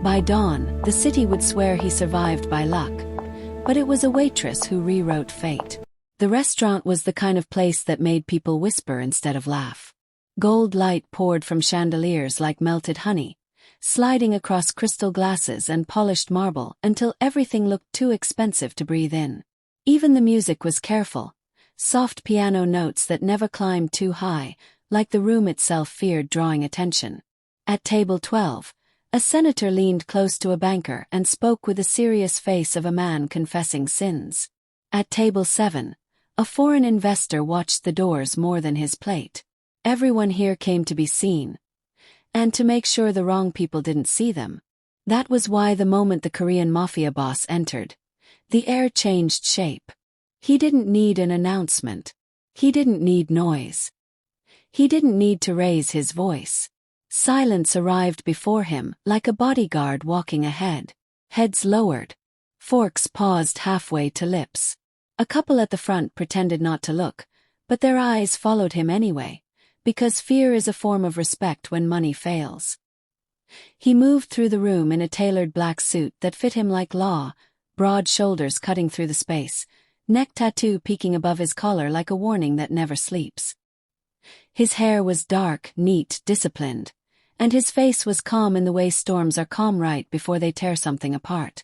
By dawn, the city would swear he survived by luck. But it was a waitress who rewrote fate. The restaurant was the kind of place that made people whisper instead of laugh. Gold light poured from chandeliers like melted honey, sliding across crystal glasses and polished marble until everything looked too expensive to breathe in. Even the music was careful, soft piano notes that never climbed too high, like the room itself feared drawing attention. At table 12, a senator leaned close to a banker and spoke with the serious face of a man confessing sins. At table 7, a foreign investor watched the doors more than his plate. Everyone here came to be seen, and to make sure the wrong people didn't see them. That was why the moment the Korean Mafia boss entered, the air changed shape. He didn't need an announcement. He didn't need noise. He didn't need to raise his voice. Silence arrived before him like a bodyguard walking ahead. Heads lowered. Forks paused halfway to lips. A couple at the front pretended not to look, but their eyes followed him anyway, because fear is a form of respect when money fails. He moved through the room in a tailored black suit that fit him like law, broad shoulders cutting through the space, neck tattoo peeking above his collar like a warning that never sleeps. His hair was dark, neat, disciplined, and his face was calm in the way storms are calm right before they tear something apart.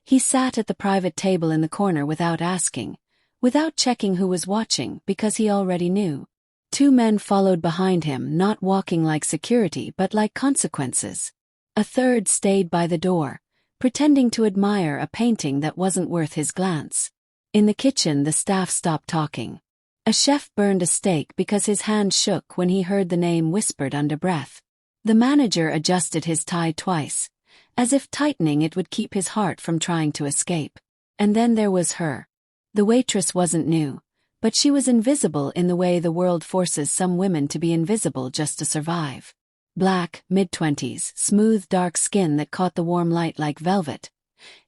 He sat at the private table in the corner without asking, without checking who was watching because he already knew. Two men followed behind him, not walking like security but like consequences. A third stayed by the door, pretending to admire a painting that wasn't worth his glance. In the kitchen, the staff stopped talking. A chef burned a steak because his hand shook when he heard the name whispered under breath. The manager adjusted his tie twice, as if tightening it would keep his heart from trying to escape. And then there was her. The waitress wasn't new, but she was invisible in the way the world forces some women to be invisible just to survive. Black, mid-20s, smooth dark skin that caught the warm light like velvet.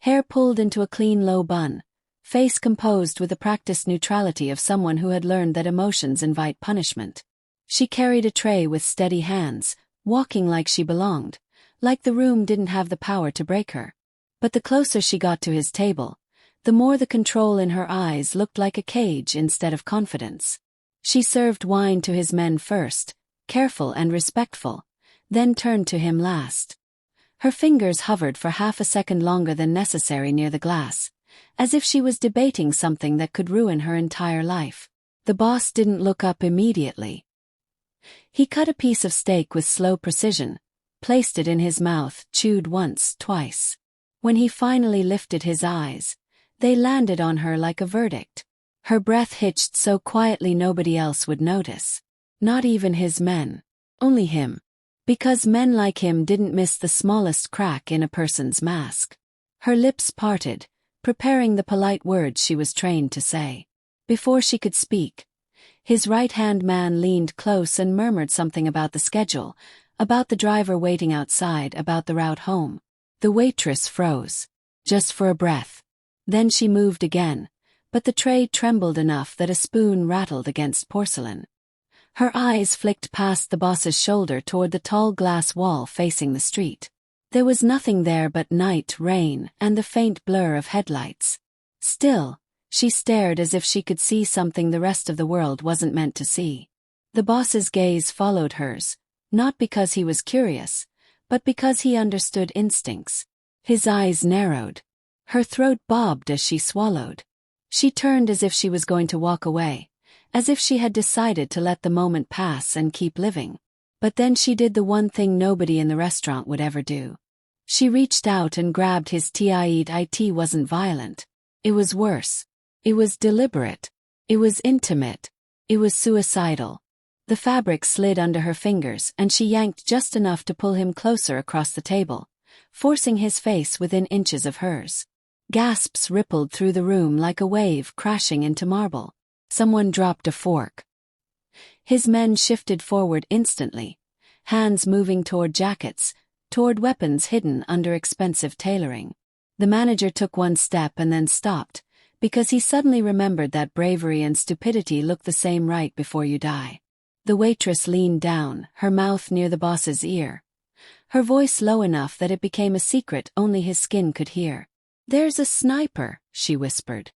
Hair pulled into a clean low bun. Face composed with the practiced neutrality of someone who had learned that emotions invite punishment. She carried a tray with steady hands, walking like she belonged, like the room didn't have the power to break her. But the closer she got to his table, the more the control in her eyes looked like a cage instead of confidence. She served wine to his men first, careful and respectful, then turned to him last. Her fingers hovered for half a second longer than necessary near the glass, as if she was debating something that could ruin her entire life. The boss didn't look up immediately. He cut a piece of steak with slow precision, placed it in his mouth, chewed once, twice. When he finally lifted his eyes, they landed on her like a verdict. Her breath hitched so quietly nobody else would notice. Not even his men. Only him. Because men like him didn't miss the smallest crack in a person's mask. Her lips parted, preparing the polite words she was trained to say. Before she could speak, his right-hand man leaned close and murmured something about the schedule, about the driver waiting outside, about the route home. The waitress froze. Just for a breath. Then she moved again, but the tray trembled enough that a spoon rattled against porcelain. Her eyes flicked past the boss's shoulder toward the tall glass wall facing the street. There was nothing there but night, rain, and the faint blur of headlights. Still, she stared as if she could see something the rest of the world wasn't meant to see. The boss's gaze followed hers, not because he was curious, but because he understood instincts. His eyes narrowed. Her throat bobbed as she swallowed. She turned as if she was going to walk away, as if she had decided to let the moment pass and keep living. But then she did the one thing nobody in the restaurant would ever do. She reached out and grabbed his tie. It wasn't violent. It was worse. It was deliberate. It was intimate. It was suicidal. The fabric slid under her fingers and she yanked just enough to pull him closer across the table, forcing his face within inches of hers. Gasps rippled through the room like a wave crashing into marble. Someone dropped a fork. His men shifted forward instantly, hands moving toward jackets, toward weapons hidden under expensive tailoring. The manager took one step and then stopped, because he suddenly remembered that bravery and stupidity look the same right before you die. The waitress leaned down, her mouth near the boss's ear. her voice low enough that it became a secret only his skin could hear. "There's a sniper," she whispered.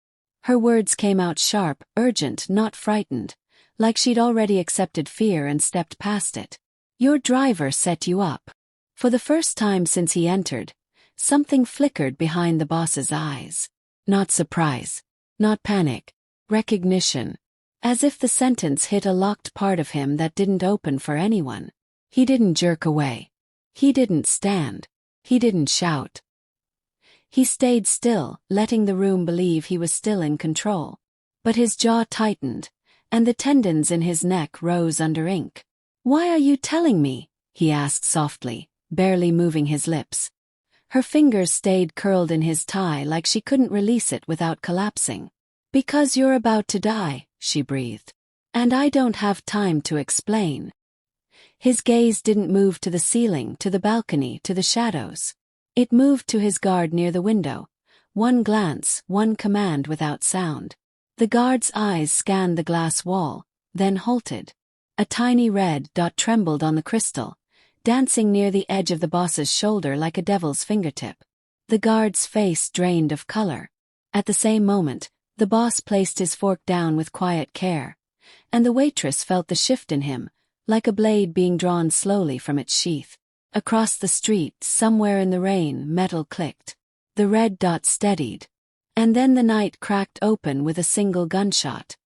Her words came out sharp, urgent, not frightened, like she'd already accepted fear and stepped past it. "Your driver set you up." For the first time since he entered, something flickered behind the boss's eyes. Not surprise. Not panic. Recognition. As if the sentence hit a locked part of him that didn't open for anyone. He didn't jerk away. He didn't stand. He didn't shout. He stayed still, letting the room believe he was still in control. But his jaw tightened, and the tendons in his neck rose under ink. "Why are you telling me?" he asked softly, barely moving his lips. Her fingers stayed curled in his tie like she couldn't release it without collapsing. "Because you're about to die," she breathed. "And I don't have time to explain." His gaze didn't move to the ceiling, to the balcony, to the shadows. It moved to his guard near the window. One glance, one command without sound. The guard's eyes scanned the glass wall, then halted. A tiny red dot trembled on the crystal, dancing near the edge of the boss's shoulder like a devil's fingertip. The guard's face drained of color. At the same moment, the boss placed his fork down with quiet care, and the waitress felt the shift in him, like a blade being drawn slowly from its sheath. Across the street, somewhere in the rain, metal clicked. The red dot steadied. And then the night cracked open with a single gunshot.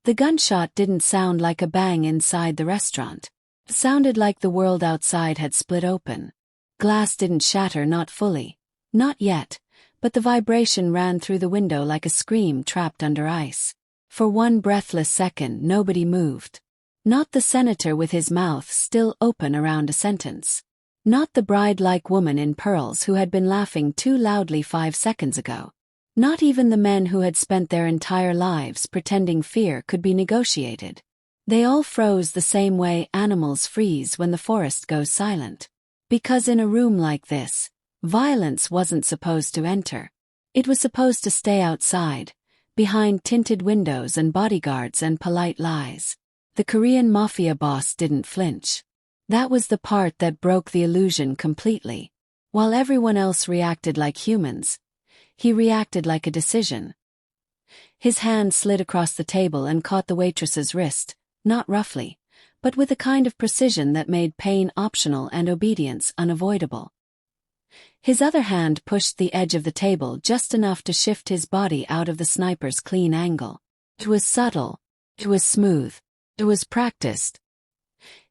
The gunshot didn't sound like a bang inside the restaurant. It sounded like the world outside had split open. Glass didn't shatter, not fully. Not yet, but the vibration ran through the window like a scream trapped under ice. For one breathless second, nobody moved. Not the senator with his mouth still open around a sentence. Not the bride-like woman in pearls who had been laughing too loudly 5 seconds ago. Not even the men who had spent their entire lives pretending fear could be negotiated. They all froze the same way animals freeze when the forest goes silent. Because in a room like this, violence wasn't supposed to enter. It was supposed to stay outside, behind tinted windows and bodyguards and polite lies. The Korean Mafia boss didn't flinch. That was the part that broke the illusion completely. While everyone else reacted like humans, he reacted like a decision. His hand slid across the table and caught the waitress's wrist, not roughly, but with a kind of precision that made pain optional and obedience unavoidable. His other hand pushed the edge of the table just enough to shift his body out of the sniper's clean angle. It was subtle. It was smooth. It was practiced.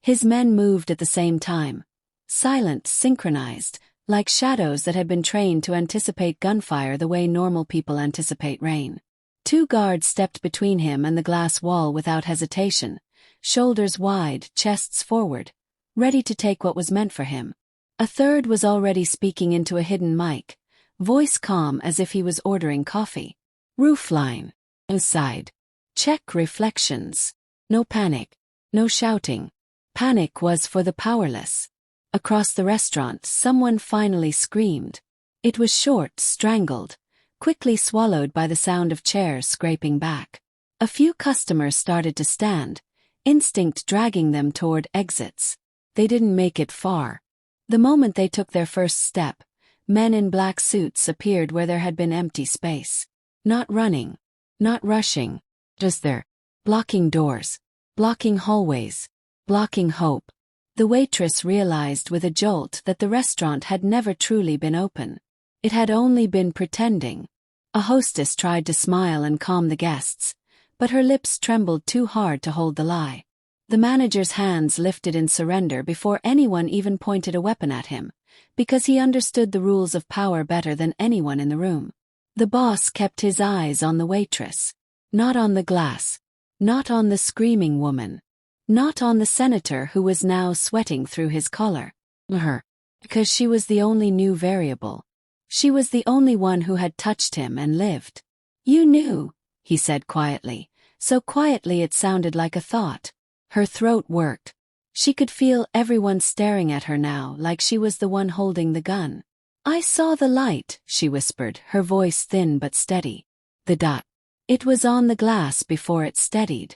His men moved at the same time. Silent, synchronized, like shadows that had been trained to anticipate gunfire the way normal people anticipate rain. 2 guards stepped between him and the glass wall without hesitation, shoulders wide, chests forward, ready to take what was meant for him. A third was already speaking into a hidden mic, voice calm as if he was ordering coffee. "Roofline. Inside. Check reflections. No panic. No shouting." Panic was for the powerless. Across the restaurant, someone finally screamed. It was short, strangled, quickly swallowed by the sound of chairs scraping back. A few customers started to stand, instinct dragging them toward exits. They didn't make it far. The moment they took their first step, men in black suits appeared where there had been empty space. Not running, not rushing, just there, blocking doors, blocking hallways, blocking hope. The waitress realized with a jolt that the restaurant had never truly been open. It had only been pretending. A hostess tried to smile and calm the guests, but her lips trembled too hard to hold the lie. The manager's hands lifted in surrender before anyone even pointed a weapon at him, because he understood the rules of power better than anyone in the room. The boss kept his eyes on the waitress. Not on the glass. Not on the screaming woman. Not on the senator who was now sweating through his collar. Her. Because she was the only new variable. She was the only one who had touched him and lived. "You knew," he said quietly, so quietly it sounded like a thought. Her throat worked. She could feel everyone staring at her now like she was the one holding the gun. "I saw the light," she whispered, her voice thin but steady. The dot. It was on the glass before it steadied.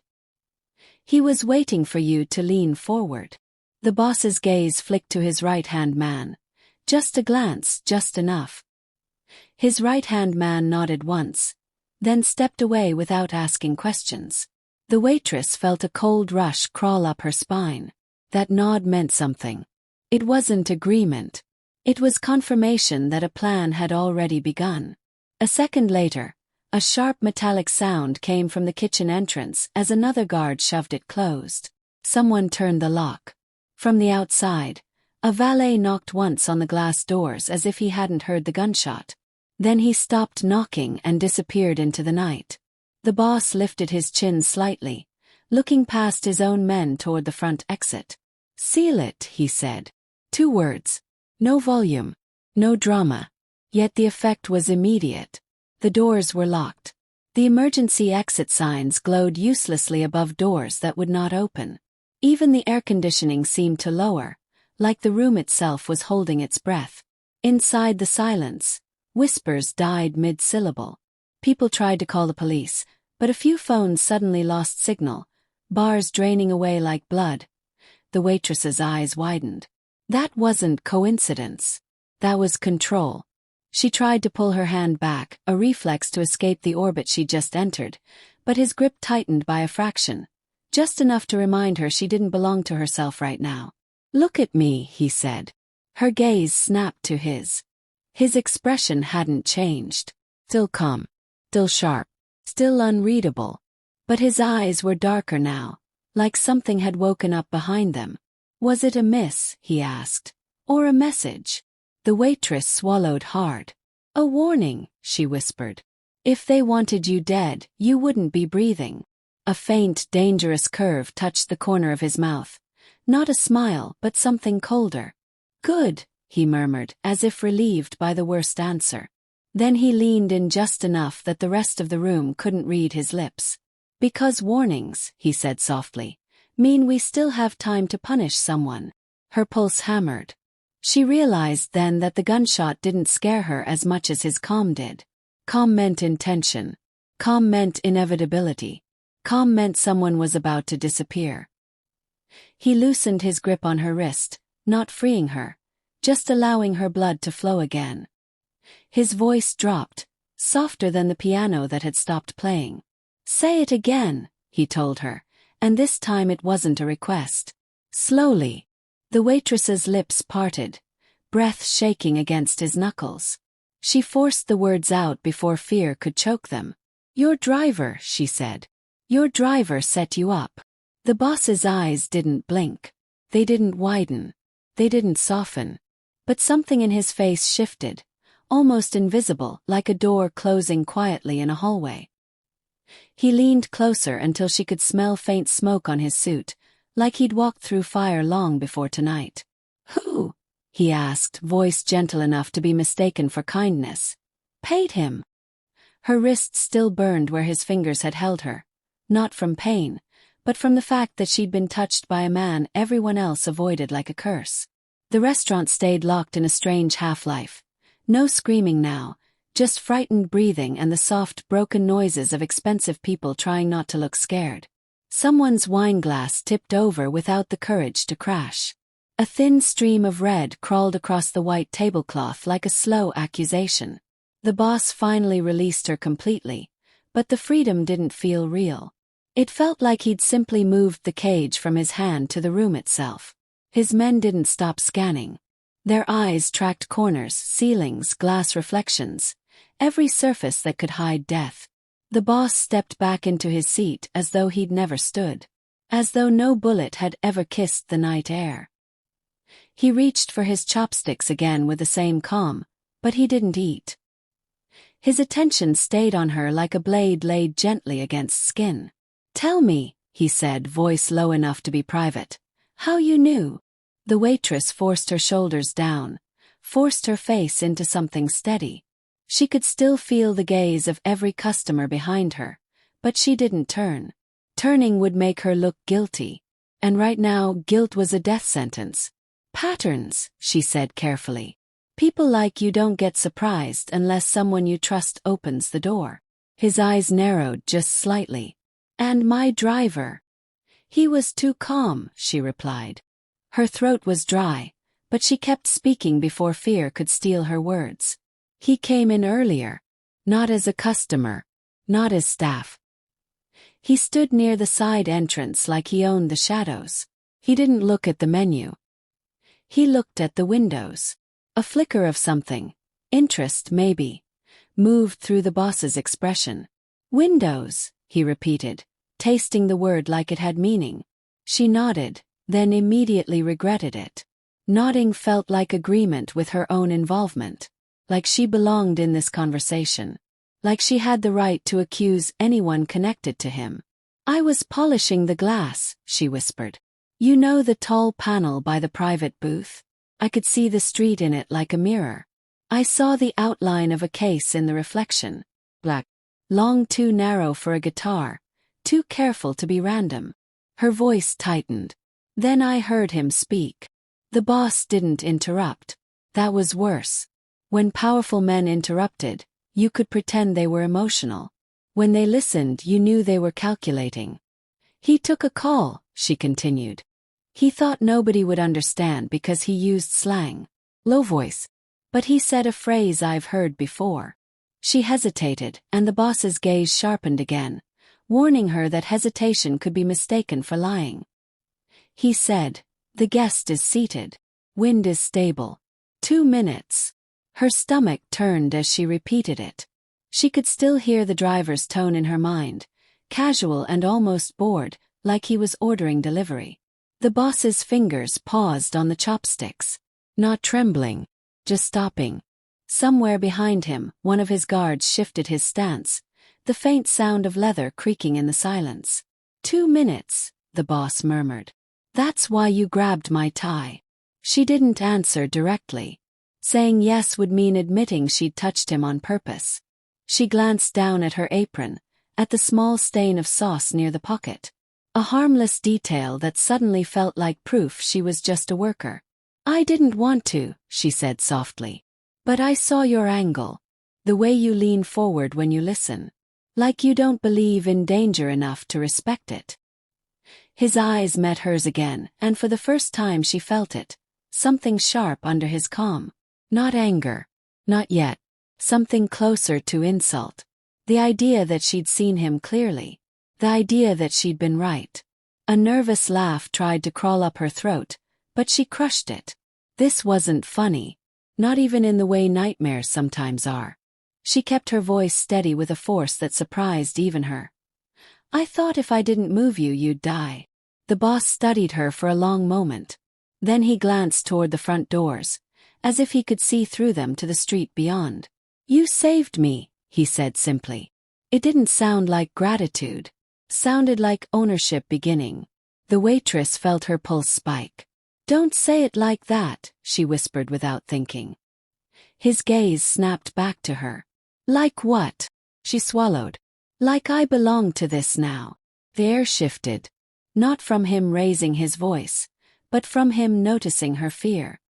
He was waiting for you to lean forward. The boss's gaze flicked to his right-hand man. Just a glance, just enough. His right-hand man nodded once, then stepped away without asking questions. The waitress felt a cold rush crawl up her spine. That nod meant something. It wasn't agreement. It was confirmation that a plan had already begun. A second later, a sharp metallic sound came from the kitchen entrance as another guard shoved it closed. Someone turned the lock. From the outside, a valet knocked once on the glass doors as if he hadn't heard the gunshot. Then he stopped knocking and disappeared into the night. The boss lifted his chin slightly, looking past his own men toward the front exit. "Seal it," he said. 2 words. No volume. No drama. Yet the effect was immediate. The doors were locked. The emergency exit signs glowed uselessly above doors that would not open. Even the air conditioning seemed to lower, like the room itself was holding its breath. Inside the silence, whispers died mid-syllable. People tried to call the police, but a few phones suddenly lost signal, bars draining away like blood. The waitress's eyes widened. That wasn't coincidence. That was control. She tried to pull her hand back, a reflex to escape the orbit she just entered, but his grip tightened by a fraction, just enough to remind her she didn't belong to herself right now. "Look at me," he said. Her gaze snapped to his. His expression hadn't changed. Still calm. Still sharp. Still unreadable. But his eyes were darker now, like something had woken up behind them. "Was it a miss?" he asked. "Or a message?" The waitress swallowed hard. "A warning," she whispered. "If they wanted you dead, you wouldn't be breathing." A faint, dangerous curve touched the corner of his mouth. Not a smile, but something colder. "Good," he murmured, as if relieved by the worst answer. Then he leaned in just enough that the rest of the room couldn't read his lips. "Because warnings," he said softly, "mean we still have time to punish someone." Her pulse hammered. She realized then that the gunshot didn't scare her as much as his calm did. Calm meant intention. Calm meant inevitability. Calm meant someone was about to disappear. He loosened his grip on her wrist, not freeing her, just allowing her blood to flow again. His voice dropped, softer than the piano that had stopped playing. "Say it again," he told her, and this time it wasn't a request. Slowly. The waitress's lips parted, breath shaking against his knuckles. She forced the words out before fear could choke them. "Your driver," she said. "Your driver set you up." The boss's eyes didn't blink. They didn't widen. They didn't soften. But something in his face shifted, almost invisible, like a door closing quietly in a hallway. He leaned closer until she could smell faint smoke on his suit, like he'd walked through fire long before tonight. "Who?" he asked, voice gentle enough to be mistaken for kindness. "Paid him." Her wrist still burned where his fingers had held her, not from pain, but from the fact that she'd been touched by a man everyone else avoided like a curse. The restaurant stayed locked in a strange half-life. No screaming now, just frightened breathing and the soft, broken noises of expensive people trying not to look scared. Someone's wine glass tipped over without the courage to crash. A thin stream of red crawled across the white tablecloth like a slow accusation. The boss finally released her completely, but the freedom didn't feel real. It felt like he'd simply moved the cage from his hand to the room itself. His men didn't stop scanning. Their eyes tracked corners, ceilings, glass reflections, every surface that could hide death. The boss stepped back into his seat as though he'd never stood. As though no bullet had ever kissed the night air. He reached for his chopsticks again with the same calm, but he didn't eat. His attention stayed on her like a blade laid gently against skin. "Tell me," he said, voice low enough to be private, "how you knew." The waitress forced her shoulders down, forced her face into something steady. She could still feel the gaze of every customer behind her, but she didn't turn. Turning would make her look guilty. And right now, guilt was a death sentence. "Patterns," she said carefully. "People like you don't get surprised unless someone you trust opens the door." His eyes narrowed just slightly. "And my driver?" "He was too calm," she replied. Her throat was dry, but she kept speaking before fear could steal her words. He came in earlier. Not as a customer. Not as staff. He stood near the side entrance like he owned the shadows. He didn't look at the menu. He looked at the windows. A flicker of something, interest maybe, moved through the boss's expression. Windows, he repeated, tasting the word like it had meaning. She nodded, then immediately regretted it. Nodding felt like agreement with her own involvement, like she belonged in this conversation, like she had the right to accuse anyone connected to him. I was polishing the glass, she whispered. You know the tall panel by the private booth? I could see the street in it like a mirror. I saw the outline of a case in the reflection. Black. Long, too narrow for a guitar, too careful to be random. Her voice tightened. Then I heard him speak. The boss didn't interrupt. That was worse. When powerful men interrupted, you could pretend they were emotional. When they listened, you knew they were calculating. He took a call, she continued. He thought nobody would understand because he used slang. Low voice. But he said a phrase I've heard before. She hesitated, and the boss's gaze sharpened again, warning her that hesitation could be mistaken for lying. He said, the guest is seated. Wind is stable. 2 minutes. Her stomach turned as she repeated it. She could still hear the driver's tone in her mind, casual and almost bored, like he was ordering delivery. The boss's fingers paused on the chopsticks. Not trembling, just stopping. Somewhere behind him, one of his guards shifted his stance, the faint sound of leather creaking in the silence. 2 minutes, the boss murmured. That's why you grabbed my tie. She didn't answer directly. Saying yes would mean admitting she'd touched him on purpose. She glanced down at her apron, at the small stain of sauce near the pocket. A harmless detail that suddenly felt like proof she was just a worker. I didn't want to, she said softly. But I saw your angle. The way you lean forward when you listen. Like you don't believe in danger enough to respect it. His eyes met hers again, and for the first time she felt it. Something sharp under his calm. Not anger. Not yet. Something closer to insult. The idea that she'd seen him clearly. The idea that she'd been right. A nervous laugh tried to crawl up her throat, but she crushed it. This wasn't funny. Not even in the way nightmares sometimes are. She kept her voice steady with a force that surprised even her. I thought if I didn't move you, you'd die. The boss studied her for a long moment. Then he glanced toward the front doors, as if he could see through them to the street beyond. You saved me, he said simply. It didn't sound like gratitude. Sounded like ownership beginning. The waitress felt her pulse spike. Don't say it like that, she whispered without thinking. His gaze snapped back to her. Like what? She swallowed. Like I belong to this now. The air shifted. Not from him raising his voice, but from him noticing her fear.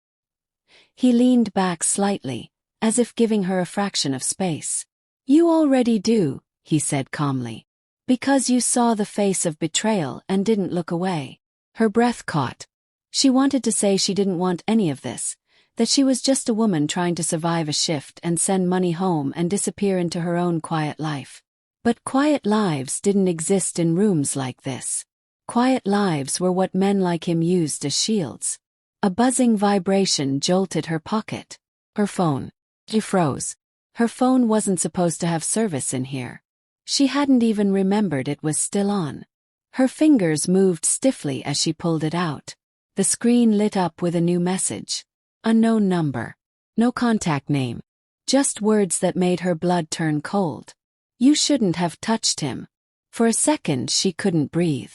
He leaned back slightly, as if giving her a fraction of space. You already do, he said calmly. Because you saw the face of betrayal and didn't look away. Her breath caught. She wanted to say she didn't want any of this, that she was just a woman trying to survive a shift and send money home and disappear into her own quiet life. But quiet lives didn't exist in rooms like this. Quiet lives were what men like him used as shields. A buzzing vibration jolted her pocket. Her phone. She froze. Her phone wasn't supposed to have service in here. She hadn't even remembered it was still on. Her fingers moved stiffly as she pulled it out. The screen lit up with a new message. Unknown number. No contact name. Just words that made her blood turn cold. You shouldn't have touched him. For a second she couldn't breathe.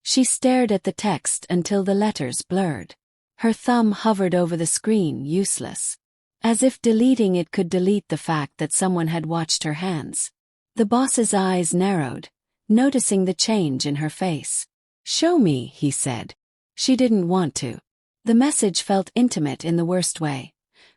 She stared at the text until the letters blurred. Her thumb hovered over the screen, useless. As if deleting it could delete the fact that someone had watched her hands. The boss's eyes narrowed, noticing the change in her face. Show me, he said. She didn't want to. The message felt intimate in the worst way.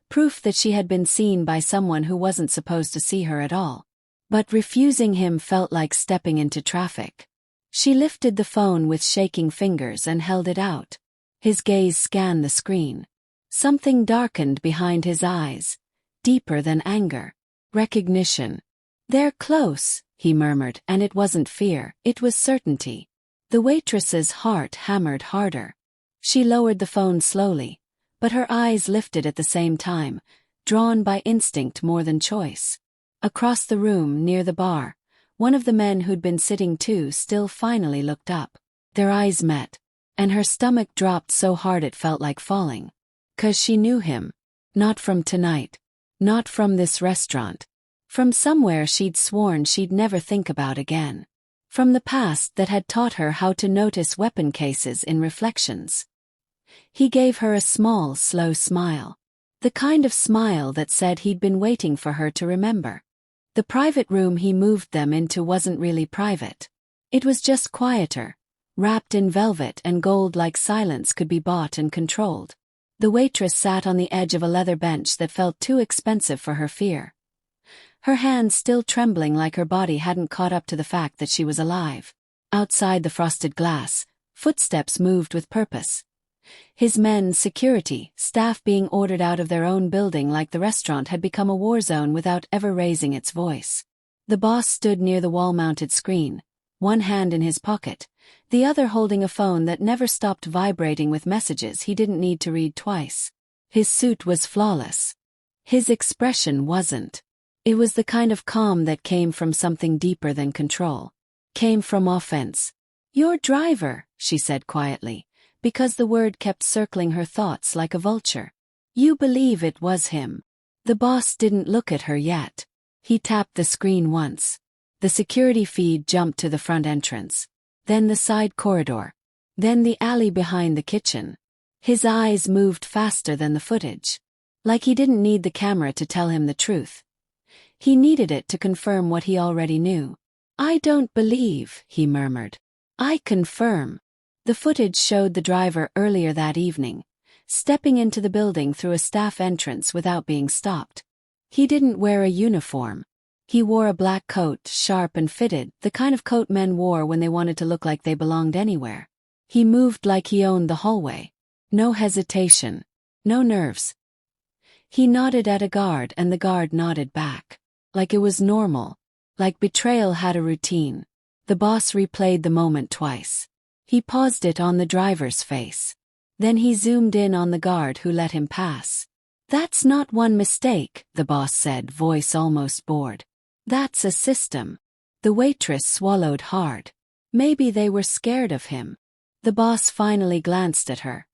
Proof that she had been seen by someone who wasn't supposed to see her at all. But refusing him felt like stepping into traffic. She lifted the phone with shaking fingers and held it out. His gaze scanned the screen. Something darkened behind his eyes, deeper than anger. Recognition. "They're close," he murmured, and it wasn't fear, it was certainty. The waitress's heart hammered harder. She lowered the phone slowly, but her eyes lifted at the same time, drawn by instinct more than choice. Across the room, near the bar, one of the men who'd been sitting too still finally looked up. Their eyes met, and her stomach dropped so hard it felt like falling. 'Cause she knew him. Not from tonight. Not from this restaurant. From somewhere she'd sworn she'd never think about again. From the past that had taught her how to notice weapon cases in reflections. He gave her a small, slow smile. The kind of smile that said he'd been waiting for her to remember. The private room he moved them into wasn't really private. It was just quieter, wrapped in velvet and gold like silence could be bought and controlled. The waitress sat on the edge of a leather bench that felt too expensive for her fear. Her hands still trembling like her body hadn't caught up to the fact that she was alive. Outside the frosted glass, footsteps moved with purpose. His men, security, staff being ordered out of their own building like the restaurant had become a war zone without ever raising its voice. The boss stood near the wall-mounted screen, one hand in his pocket, the other holding a phone that never stopped vibrating with messages he didn't need to read twice. His suit was flawless. His expression wasn't. It was the kind of calm that came from something deeper than control. Came from offense. "Your driver," she said quietly, because the word kept circling her thoughts like a vulture. "You believe it was him." The boss didn't look at her yet. He tapped the screen once. The security feed jumped to the front entrance. Then the side corridor. Then the alley behind the kitchen. His eyes moved faster than the footage. Like he didn't need the camera to tell him the truth. He needed it to confirm what he already knew. "I don't believe," he murmured. "I confirm." The footage showed the driver earlier that evening, stepping into the building through a staff entrance without being stopped. He didn't wear a uniform. He wore a black coat, sharp and fitted, the kind of coat men wore when they wanted to look like they belonged anywhere. He moved like he owned the hallway. No hesitation. No nerves. He nodded at a guard and the guard nodded back. Like it was normal. Like betrayal had a routine. The boss replayed the moment twice. He paused it on the driver's face. Then he zoomed in on the guard who let him pass. "That's not one mistake," the boss said, voice almost bored. "That's a system." The waitress swallowed hard. Maybe they were scared of him. The boss finally glanced at her,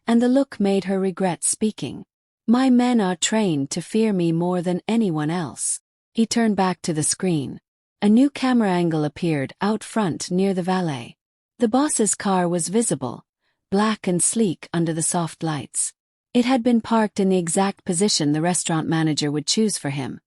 and the look made her regret speaking. "My men are trained to fear me more than anyone else." He turned back to the screen. A new camera angle appeared out front near the valet. The boss's car was visible, black and sleek under the soft lights. It had been parked in the exact position the restaurant manager would choose for him.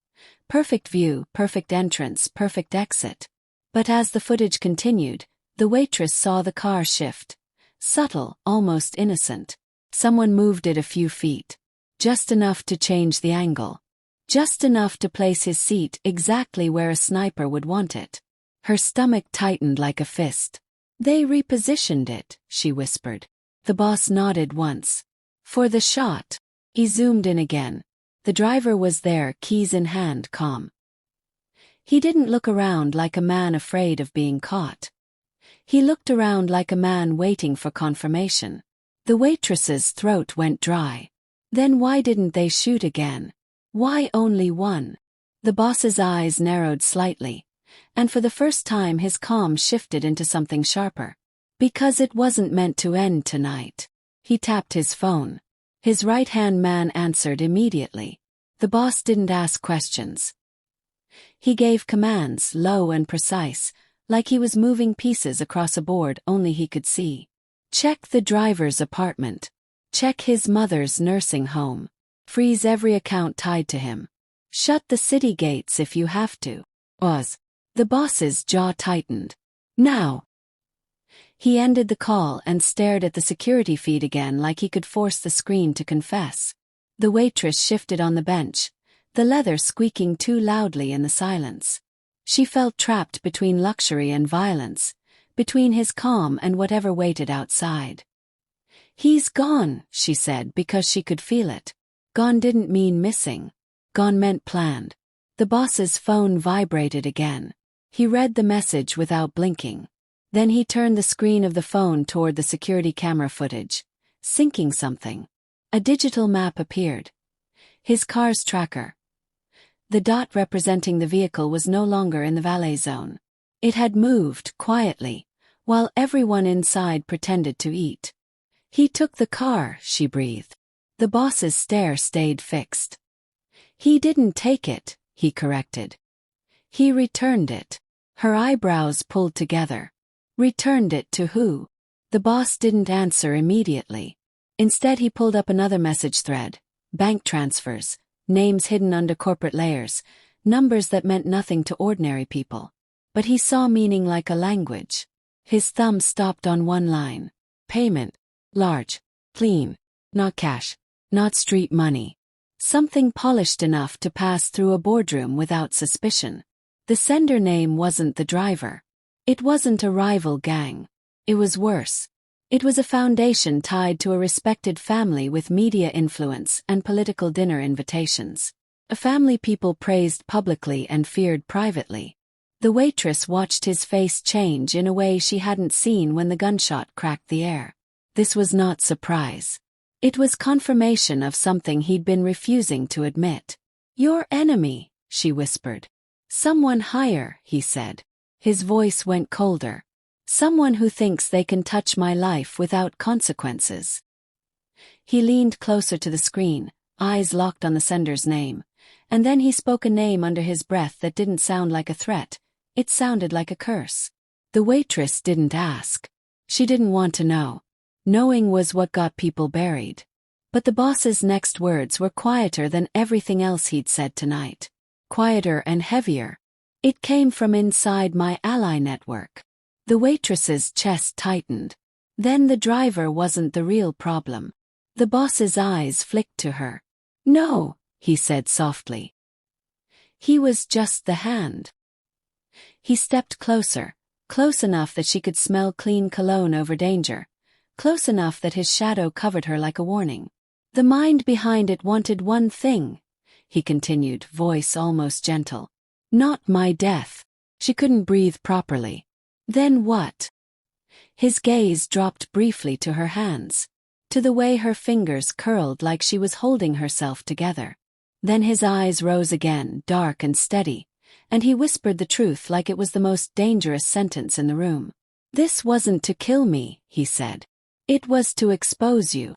Perfect view, perfect entrance, perfect exit. But as the footage continued, the waitress saw the car shift. Subtle, almost innocent. Someone moved it a few feet. Just enough to change the angle. Just enough to place his seat exactly where a sniper would want it. Her stomach tightened like a fist. "They repositioned it," she whispered. The boss nodded once. "For the shot." He zoomed in again. The driver was there, keys in hand, calm. He didn't look around like a man afraid of being caught. He looked around like a man waiting for confirmation. The waitress's throat went dry. Then why didn't they shoot again? Why only one? The boss's eyes narrowed slightly, and for the first time his calm shifted into something sharper. "Because it wasn't meant to end tonight." He tapped his phone. His right-hand man answered immediately. The boss didn't ask questions. He gave commands, low and precise, like he was moving pieces across a board only he could see. "Check the driver's apartment. Check his mother's nursing home. Freeze every account tied to him. Shut the city gates if you have to." The boss's jaw tightened. "Now." He ended the call and stared at the security feed again like he could force the screen to confess. The waitress shifted on the bench, the leather squeaking too loudly in the silence. She felt trapped between luxury and violence, between his calm and whatever waited outside. "He's gone," she said because she could feel it. Gone didn't mean missing. Gone meant planned. The boss's phone vibrated again. He read the message without blinking. Then he turned the screen of the phone toward the security camera footage, syncing something. A digital map appeared. His car's tracker. The dot representing the vehicle was no longer in the valet zone. It had moved, quietly, while everyone inside pretended to eat. "He took the car," she breathed. The boss's stare stayed fixed. "He didn't take it," he corrected. "He returned it." Her eyebrows pulled together. "Returned it to who?" The boss didn't answer immediately. Instead he pulled up another message thread. Bank transfers, names hidden under corporate layers, numbers that meant nothing to ordinary people. But he saw meaning like a language. His thumb stopped on one line. Payment. Large. Clean. Not cash. Not street money. Something polished enough to pass through a boardroom without suspicion. The sender name wasn't the driver. It wasn't a rival gang. It was worse. It was a foundation tied to a respected family with media influence and political dinner invitations. A family people praised publicly and feared privately. The waitress watched his face change in a way she hadn't seen when the gunshot cracked the air. This was not surprise. It was confirmation of something he'd been refusing to admit. "Your enemy," she whispered. "Someone higher," he said. His voice went colder. "Someone who thinks they can touch my life without consequences." He leaned closer to the screen, eyes locked on the sender's name. And then he spoke a name under his breath that didn't sound like a threat. It sounded like a curse. The waitress didn't ask. She didn't want to know. Knowing was what got people buried. But the boss's next words were quieter than everything else he'd said tonight. Quieter and heavier. "It came from inside my ally network." The waitress's chest tightened. Then the driver wasn't the real problem. The boss's eyes flicked to her. "No," he said softly. "He was just the hand." He stepped closer, close enough that she could smell clean cologne over danger, close enough that his shadow covered her like a warning. "The mind behind it wanted one thing," he continued, voice almost gentle. "Not my death." She couldn't breathe properly. "Then what?" His gaze dropped briefly to her hands, to the way her fingers curled like she was holding herself together. Then his eyes rose again, dark and steady, and he whispered the truth like it was the most dangerous sentence in the room. "This wasn't to kill me," he said. "It was to expose you."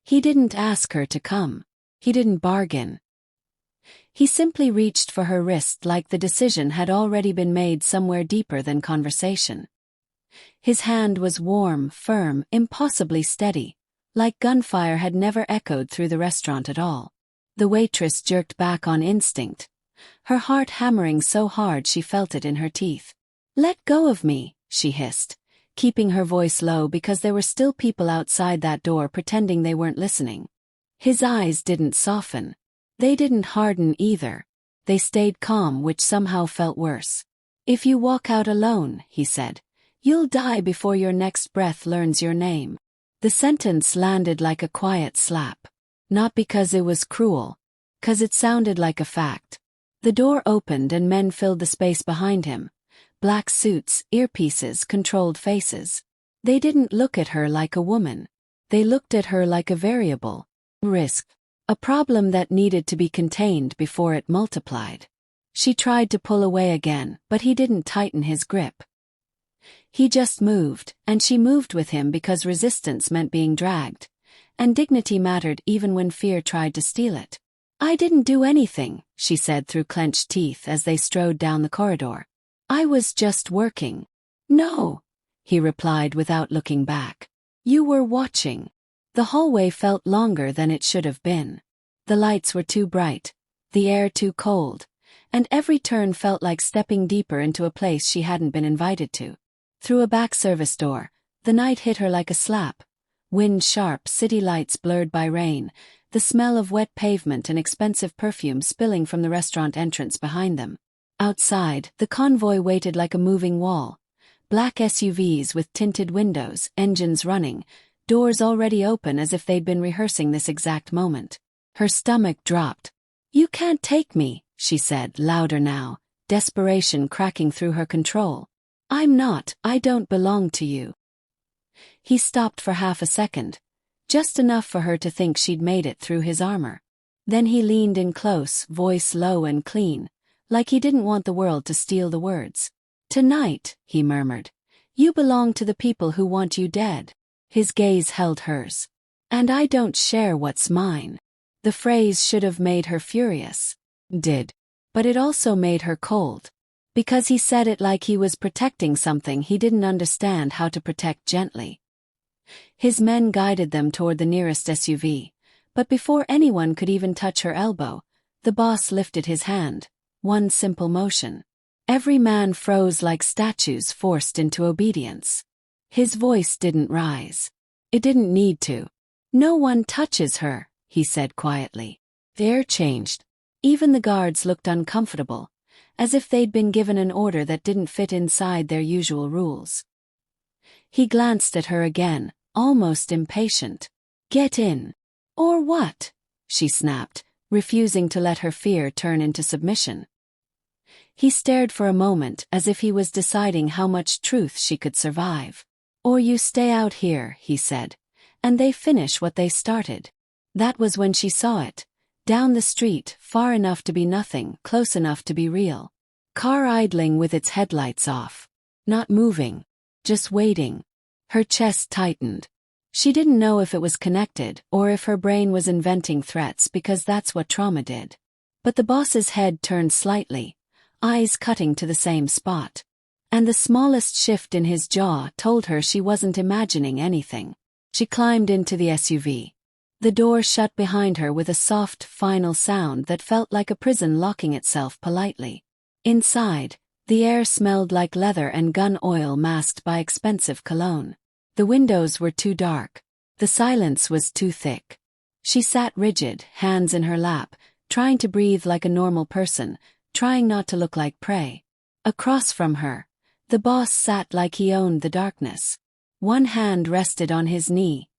He didn't ask her to come. He didn't bargain. He simply reached for her wrist like the decision had already been made somewhere deeper than conversation. His hand was warm, firm, impossibly steady, like gunfire had never echoed through the restaurant at all. The waitress jerked back on instinct, her heart hammering so hard she felt it in her teeth. "Let go of me," she hissed, keeping her voice low because there were still people outside that door pretending they weren't listening. His eyes didn't soften. They didn't harden either. They stayed calm, which somehow felt worse. "If you walk out alone," he said, "you'll die before your next breath learns your name." The sentence landed like a quiet slap. Not because it was cruel, 'cause it sounded like a fact. The door opened and men filled the space behind him. Black suits, earpieces, controlled faces. They didn't look at her like a woman. They looked at her like a variable. Risk. A problem that needed to be contained before it multiplied. She tried to pull away again, but he didn't tighten his grip. He just moved, and she moved with him because resistance meant being dragged, and dignity mattered even when fear tried to steal it. "I didn't do anything," she said through clenched teeth as they strode down the corridor. "I was just working." "No," he replied without looking back. "You were watching." The hallway felt longer than it should have been. The lights were too bright, the air too cold, and every turn felt like stepping deeper into a place she hadn't been invited to. Through a back service door, the night hit her like a slap. Wind sharp, city lights blurred by rain, the smell of wet pavement and expensive perfume spilling from the restaurant entrance behind them. Outside, the convoy waited like a moving wall. Black SUVs with tinted windows, engines running, doors already open as if they'd been rehearsing this exact moment. Her stomach dropped. "You can't take me," she said, louder now, desperation cracking through her control. I don't belong to you." He stopped for half a second, just enough for her to think she'd made it through his armor. Then he leaned in close, voice low and clean, like he didn't want the world to steal the words. "Tonight," he murmured, "you belong to the people who want you dead." His gaze held hers. "And I don't share what's mine." The phrase should have made her furious. Did. But it also made her cold. Because he said it like he was protecting something he didn't understand how to protect gently. His men guided them toward the nearest SUV, but before anyone could even touch her elbow, the boss lifted his hand. One simple motion. Every man froze like statues forced into obedience. His voice didn't rise. It didn't need to. "No one touches her," he said quietly. The air changed. Even the guards looked uncomfortable, as if they'd been given an order that didn't fit inside their usual rules. He glanced at her again, almost impatient. "Get in." "Or what?" she snapped, refusing to let her fear turn into submission. He stared for a moment as if he was deciding how much truth she could survive. "Or you stay out here," he said, "and they finish what they started." That was when she saw it. Down the street, far enough to be nothing, close enough to be real. Car idling with its headlights off. Not moving. Just waiting. Her chest tightened. She didn't know if it was connected or if her brain was inventing threats because that's what trauma did. But the boss's head turned slightly, eyes cutting to the same spot. And the smallest shift in his jaw told her she wasn't imagining anything. She climbed into the SUV. The door shut behind her with a soft, final sound that felt like a prison locking itself politely. Inside, the air smelled like leather and gun oil masked by expensive cologne. The windows were too dark. The silence was too thick. She sat rigid, hands in her lap, trying to breathe like a normal person, trying not to look like prey. Across from her, the boss sat like he owned the darkness. One hand rested on his knee.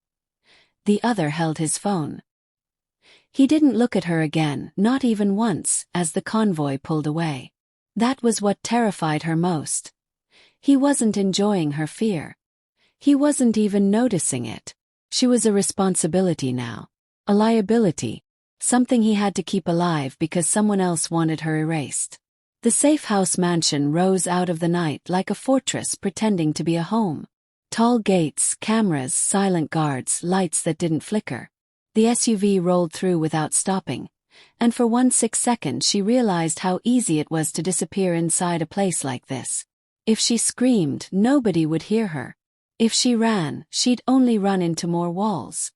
The other held his phone. He didn't look at her again, not even once, as the convoy pulled away. That was what terrified her most. He wasn't enjoying her fear. He wasn't even noticing it. She was a responsibility now. A liability. Something he had to keep alive because someone else wanted her erased. The safe house mansion rose out of the night like a fortress pretending to be a home. Tall gates, cameras, silent guards, lights that didn't flicker. The SUV rolled through without stopping, and for 1 6 seconds she realized how easy it was to disappear inside a place like this. If she screamed, nobody would hear her. If she ran, she'd only run into more walls.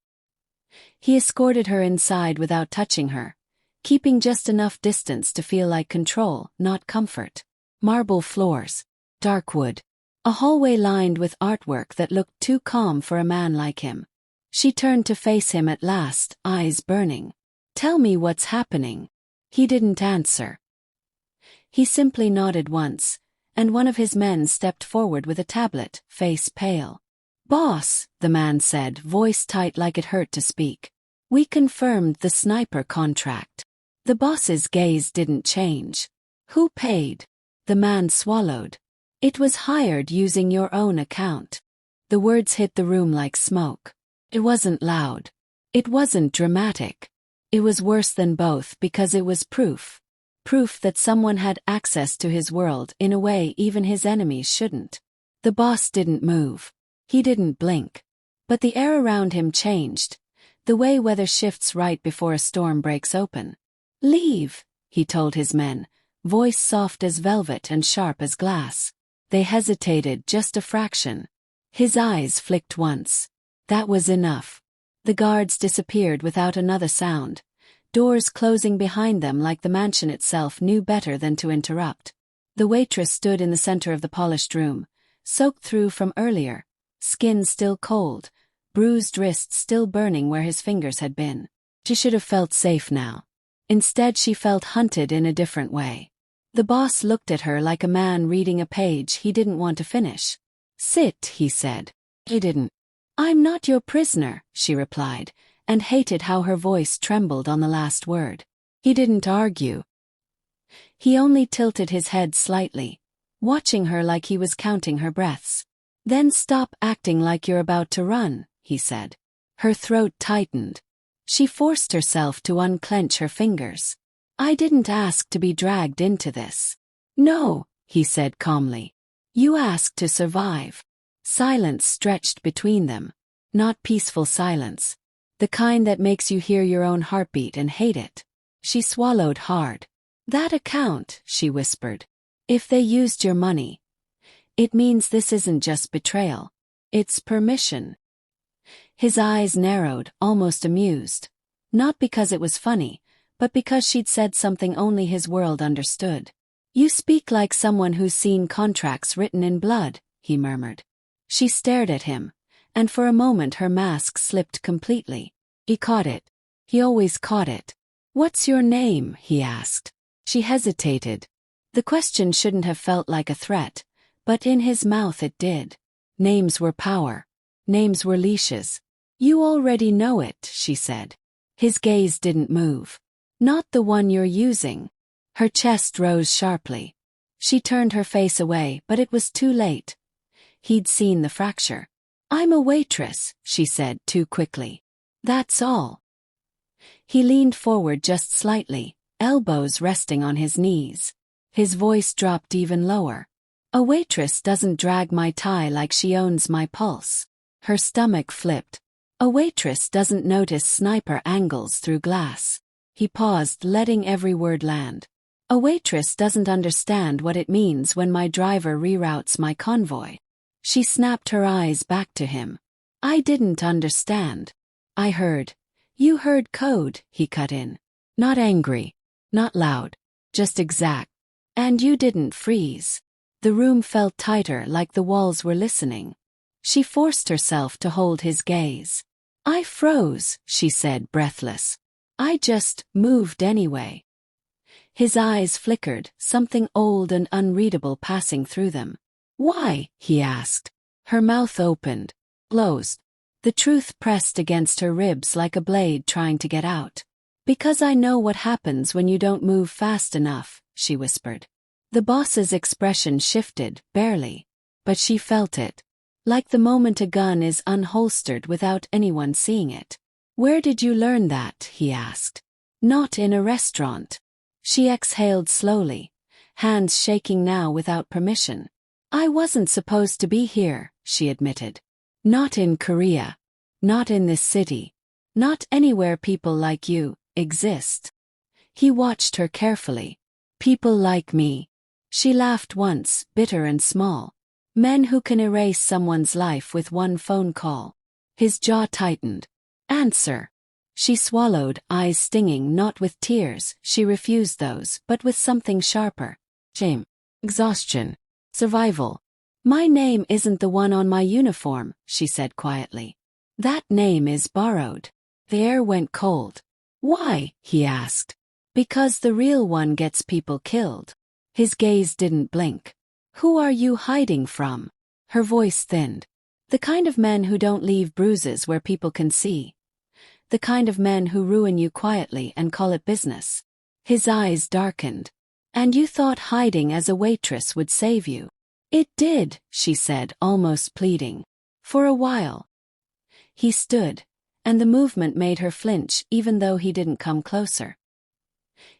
He escorted her inside without touching her, keeping just enough distance to feel like control, not comfort. Marble floors. Dark wood. A hallway lined with artwork that looked too calm for a man like him. She turned to face him at last, eyes burning. "Tell me what's happening." He didn't answer. He simply nodded once, and one of his men stepped forward with a tablet, face pale. "Boss," the man said, voice tight like it hurt to speak. "We confirmed the sniper contract." The boss's gaze didn't change. "Who paid?" The man swallowed. "It was hired using your own account." The words hit the room like smoke. It wasn't loud. It wasn't dramatic. It was worse than both because it was proof. Proof that someone had access to his world in a way even his enemies shouldn't. The boss didn't move. He didn't blink. But the air around him changed, the way weather shifts right before a storm breaks open. "Leave," he told his men, voice soft as velvet and sharp as glass. They hesitated just a fraction. His eyes flicked once. That was enough. The guards disappeared without another sound, doors closing behind them like the mansion itself knew better than to interrupt. The waitress stood in the center of the polished room, soaked through from earlier, skin still cold, bruised wrists still burning where his fingers had been. She should have felt safe now. Instead she felt hunted in a different way. The boss looked at her like a man reading a page he didn't want to finish. "Sit," he said. He didn't. I'm not your prisoner, she replied, and hated how her voice trembled on the last word. He didn't argue. He only tilted his head slightly, watching her like he was counting her breaths. Then stop acting like you're about to run, he said. Her throat tightened. She forced herself to unclench her fingers. I didn't ask to be dragged into this. No, he said calmly. You asked to survive. Silence stretched between them. Not peaceful silence. The kind that makes you hear your own heartbeat and hate it. She swallowed hard. That account, she whispered. If they used your money. It means this isn't just betrayal. It's permission. His eyes narrowed, almost amused. Not because it was funny, but because she'd said something only his world understood. You speak like someone who's seen contracts written in blood, he murmured. She stared at him, and for a moment her mask slipped completely. He caught it. He always caught it. What's your name? He asked. She hesitated. The question shouldn't have felt like a threat, but in his mouth it did. Names were power. Names were leashes. You already know it, she said. His gaze didn't move. Not the one you're using. Her chest rose sharply. She turned her face away, but it was too late. He'd seen the fracture. I'm a waitress, she said too quickly. That's all. He leaned forward just slightly, elbows resting on his knees. His voice dropped even lower. A waitress doesn't drag my tie like she owns my pulse. Her stomach flipped. A waitress doesn't notice sniper angles through glass. He paused, letting every word land. A waitress doesn't understand what it means when my driver reroutes my convoy. She snapped her eyes back to him. I didn't understand. I heard. You heard code, he cut in. Not angry. Not loud. Just exact. And you didn't freeze. The room felt tighter, like the walls were listening. She forced herself to hold his gaze. I froze, she said, breathless. I just moved anyway. His eyes flickered, something old and unreadable passing through them. Why? He asked. Her mouth opened, closed. The truth pressed against her ribs like a blade trying to get out. Because I know what happens when you don't move fast enough, she whispered. The boss's expression shifted, barely. But she felt it. Like the moment a gun is unholstered without anyone seeing it. Where did you learn that? He asked. Not in a restaurant. She exhaled slowly, hands shaking now without permission. I wasn't supposed to be here, she admitted. Not in Korea. Not in this city. Not anywhere people like you exist. He watched her carefully. People like me. She laughed once, bitter and small. Men who can erase someone's life with one phone call. His jaw tightened. Answer. She swallowed, eyes stinging, not with tears, she refused those, but with something sharper. Shame. Exhaustion. Survival. My name isn't the one on my uniform, she said quietly. That name is borrowed. The air went cold. Why? He asked. Because the real one gets people killed. His gaze didn't blink. Who are you hiding from? Her voice thinned. The kind of men who don't leave bruises where people can see. The kind of men who ruin you quietly and call it business. His eyes darkened. And you thought hiding as a waitress would save you. It did, she said, almost pleading. For a while. He stood, and the movement made her flinch even though he didn't come closer.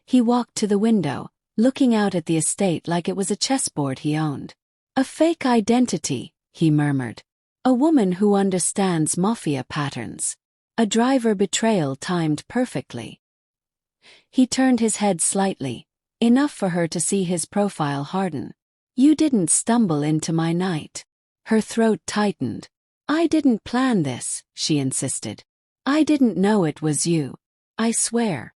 He walked to the window, looking out at the estate like it was a chessboard he owned. A fake identity, he murmured. A woman who understands Mafia patterns. A driver betrayal timed perfectly. He turned his head slightly, enough for her to see his profile harden. You didn't stumble into my night. Her throat tightened. I didn't plan this, she insisted. I didn't know it was you. I swear.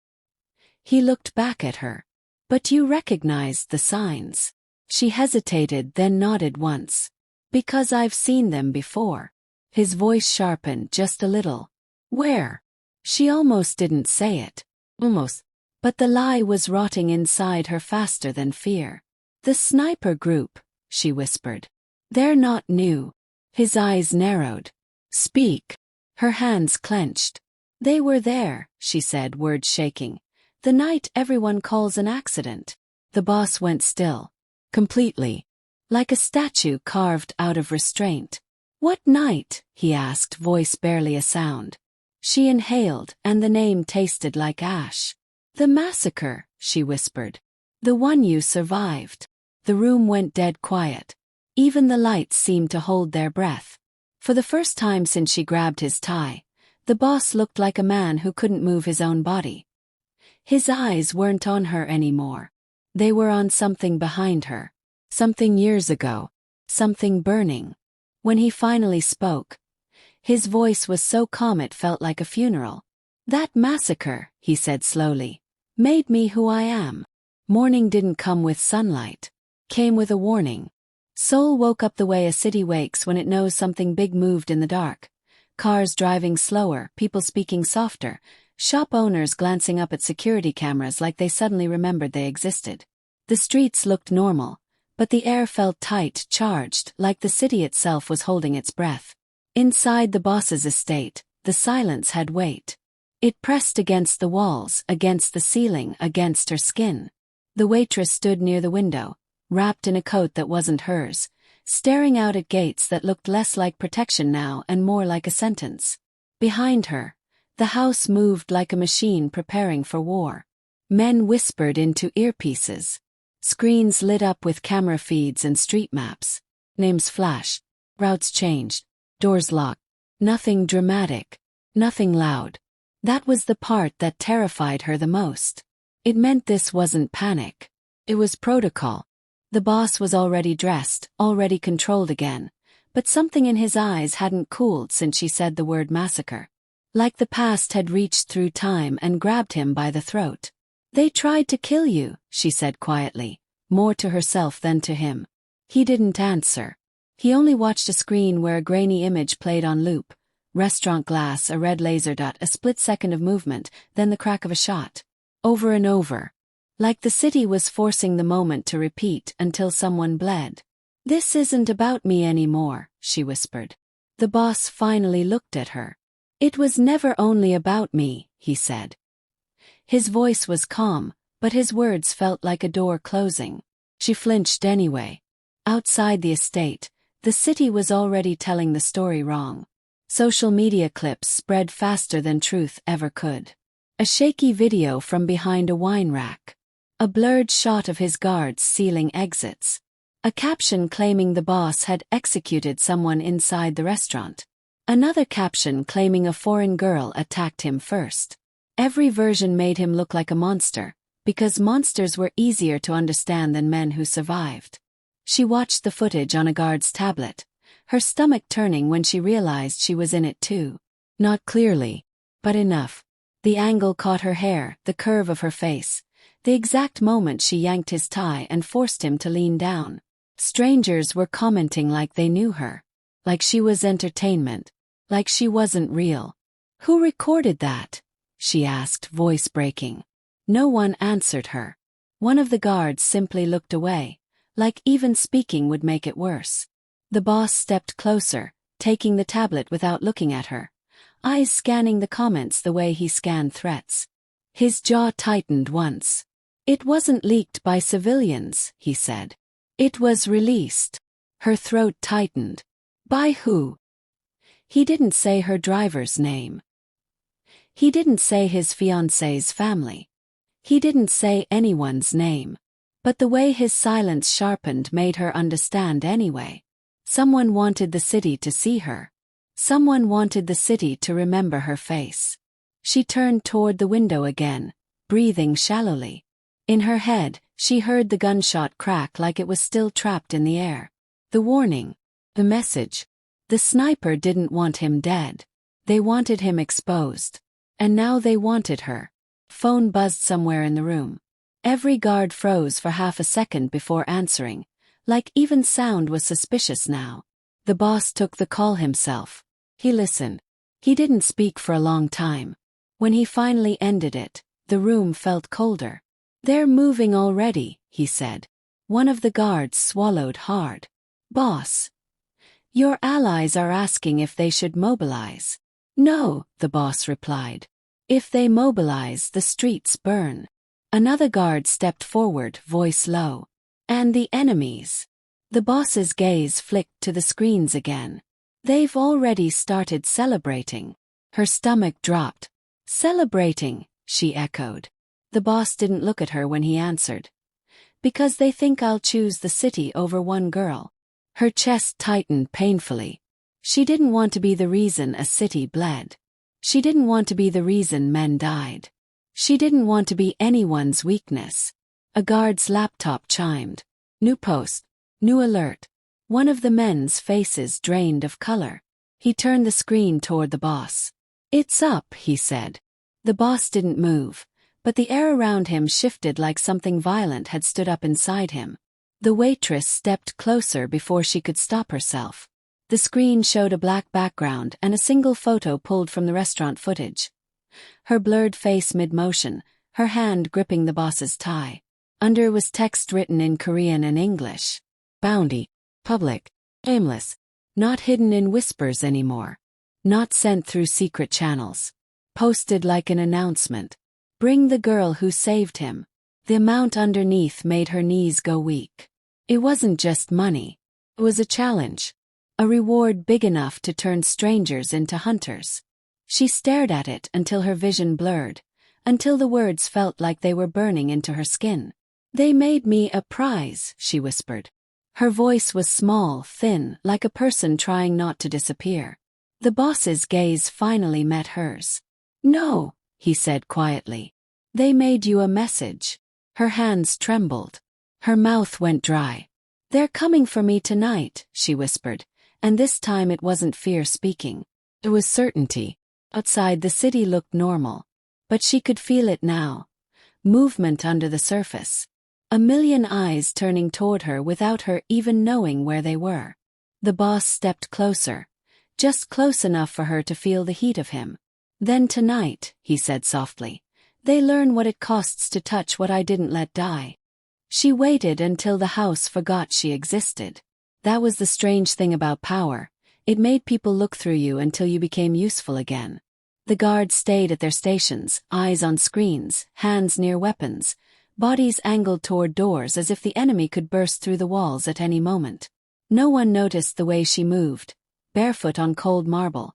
He looked back at her. But you recognized the signs. She hesitated, then nodded once. Because I've seen them before. His voice sharpened just a little. Where? She almost didn't say it. Almost. But the lie was rotting inside her faster than fear. The sniper group, she whispered. They're not new. His eyes narrowed. Speak. Her hands clenched. They were there, she said, words shaking. The night everyone calls an accident. The boss went still. Completely. Like a statue carved out of restraint. What night? He asked, voice barely a sound. She inhaled, and the name tasted like ash. The massacre, she whispered. The one you survived. The room went dead quiet. Even the lights seemed to hold their breath. For the first time since she grabbed his tie, the boss looked like a man who couldn't move his own body. His eyes weren't on her anymore. They were on something behind her. Something years ago. Something burning. When he finally spoke, his voice was so calm it felt like a funeral. That massacre, he said slowly, made me who I am. Morning didn't come with sunlight. Came with a warning. Seoul woke up the way a city wakes when it knows something big moved in the dark. Cars driving slower, people speaking softer, shop owners glancing up at security cameras like they suddenly remembered they existed. The streets looked normal, but the air felt tight, charged, like the city itself was holding its breath. Inside the boss's estate, the silence had weight. It pressed against the walls, against the ceiling, against her skin. The waitress stood near the window, wrapped in a coat that wasn't hers, staring out at gates that looked less like protection now and more like a sentence. Behind her, the house moved like a machine preparing for war. Men whispered into earpieces. Screens lit up with camera feeds and street maps. Names flashed. Routes changed. Doors locked. Nothing dramatic. Nothing loud. That was the part that terrified her the most. It meant this wasn't panic. It was protocol. The boss was already dressed, already controlled again, but something in his eyes hadn't cooled since she said the word massacre. Like the past had reached through time and grabbed him by the throat. They tried to kill you, she said quietly, more to herself than to him. He didn't answer. He only watched a screen where a grainy image played on loop. Restaurant glass, a red laser dot, a split second of movement, then the crack of a shot. Over and over. Like the city was forcing the moment to repeat until someone bled. This isn't about me anymore, she whispered. The boss finally looked at her. It was never only about me, he said. His voice was calm, but his words felt like a door closing. She flinched anyway. Outside the estate, the city was already telling the story wrong. Social media clips spread faster than truth ever could. A shaky video from behind a wine rack. A blurred shot of his guards sealing exits. A caption claiming the boss had executed someone inside the restaurant. Another caption claiming a foreign girl attacked him first. Every version made him look like a monster, because monsters were easier to understand than men who survived. She watched the footage on a guard's tablet, her stomach turning when she realized she was in it too. Not clearly, but enough. The angle caught her hair, the curve of her face, the exact moment she yanked his tie and forced him to lean down. Strangers were commenting like they knew her. Like she was entertainment. Like she wasn't real. Who recorded that? She asked, voice breaking. No one answered her. One of the guards simply looked away, like even speaking would make it worse. The boss stepped closer, taking the tablet without looking at her, eyes scanning the comments the way he scanned threats. His jaw tightened once. It wasn't leaked by civilians, he said. It was released. Her throat tightened. By who? He didn't say her driver's name. He didn't say his fiancée's family. He didn't say anyone's name. But the way his silence sharpened made her understand anyway. Someone wanted the city to see her. Someone wanted the city to remember her face. She turned toward the window again, breathing shallowly. In her head, she heard the gunshot crack like it was still trapped in the air. The warning. The message. The sniper didn't want him dead. They wanted him exposed. And now they wanted her. Phone buzzed somewhere in the room. Every guard froze for half a second before answering, like even sound was suspicious now. The boss took the call himself. He listened. He didn't speak for a long time. When he finally ended it, the room felt colder. They're moving already, he said. One of the guards swallowed hard. Boss. Your allies are asking if they should mobilize. No, the boss replied. If they mobilize, the streets burn. Another guard stepped forward, voice low. And the enemies? The boss's gaze flicked to the screens again. They've already started celebrating. Her stomach dropped. Celebrating, she echoed. The boss didn't look at her when he answered. Because they think I'll choose the city over one girl. Her chest tightened painfully. She didn't want to be the reason a city bled. She didn't want to be the reason men died. She didn't want to be anyone's weakness. A guard's laptop chimed. New post. New alert. One of the men's faces drained of color. He turned the screen toward the boss. It's up, he said. The boss didn't move, but the air around him shifted like something violent had stood up inside him. The waitress stepped closer before she could stop herself. The screen showed a black background and a single photo pulled from the restaurant footage. Her blurred face mid-motion, her hand gripping the boss's tie. Under was text written in Korean and English. Bounty. Public. Aimless. Not hidden in whispers anymore. Not sent through secret channels. Posted like an announcement. Bring the girl who saved him. The amount underneath made her knees go weak. It wasn't just money. It was a challenge. A reward big enough to turn strangers into hunters. She stared at it until her vision blurred, until the words felt like they were burning into her skin. They made me a prize, she whispered. Her voice was small, thin, like a person trying not to disappear. The boss's gaze finally met hers. No, he said quietly. They made you a message. Her hands trembled. Her mouth went dry. They're coming for me tonight, she whispered, and this time it wasn't fear speaking. It was certainty. Outside the city looked normal. But she could feel it now. Movement under the surface. A million eyes turning toward her without her even knowing where they were. The boss stepped closer. Just close enough for her to feel the heat of him. Then tonight, he said softly, they learn what it costs to touch what I didn't let die. She waited until the house forgot she existed. That was the strange thing about power. It made people look through you until you became useful again. The guards stayed at their stations, eyes on screens, hands near weapons, bodies angled toward doors as if the enemy could burst through the walls at any moment. No one noticed the way she moved, barefoot on cold marble,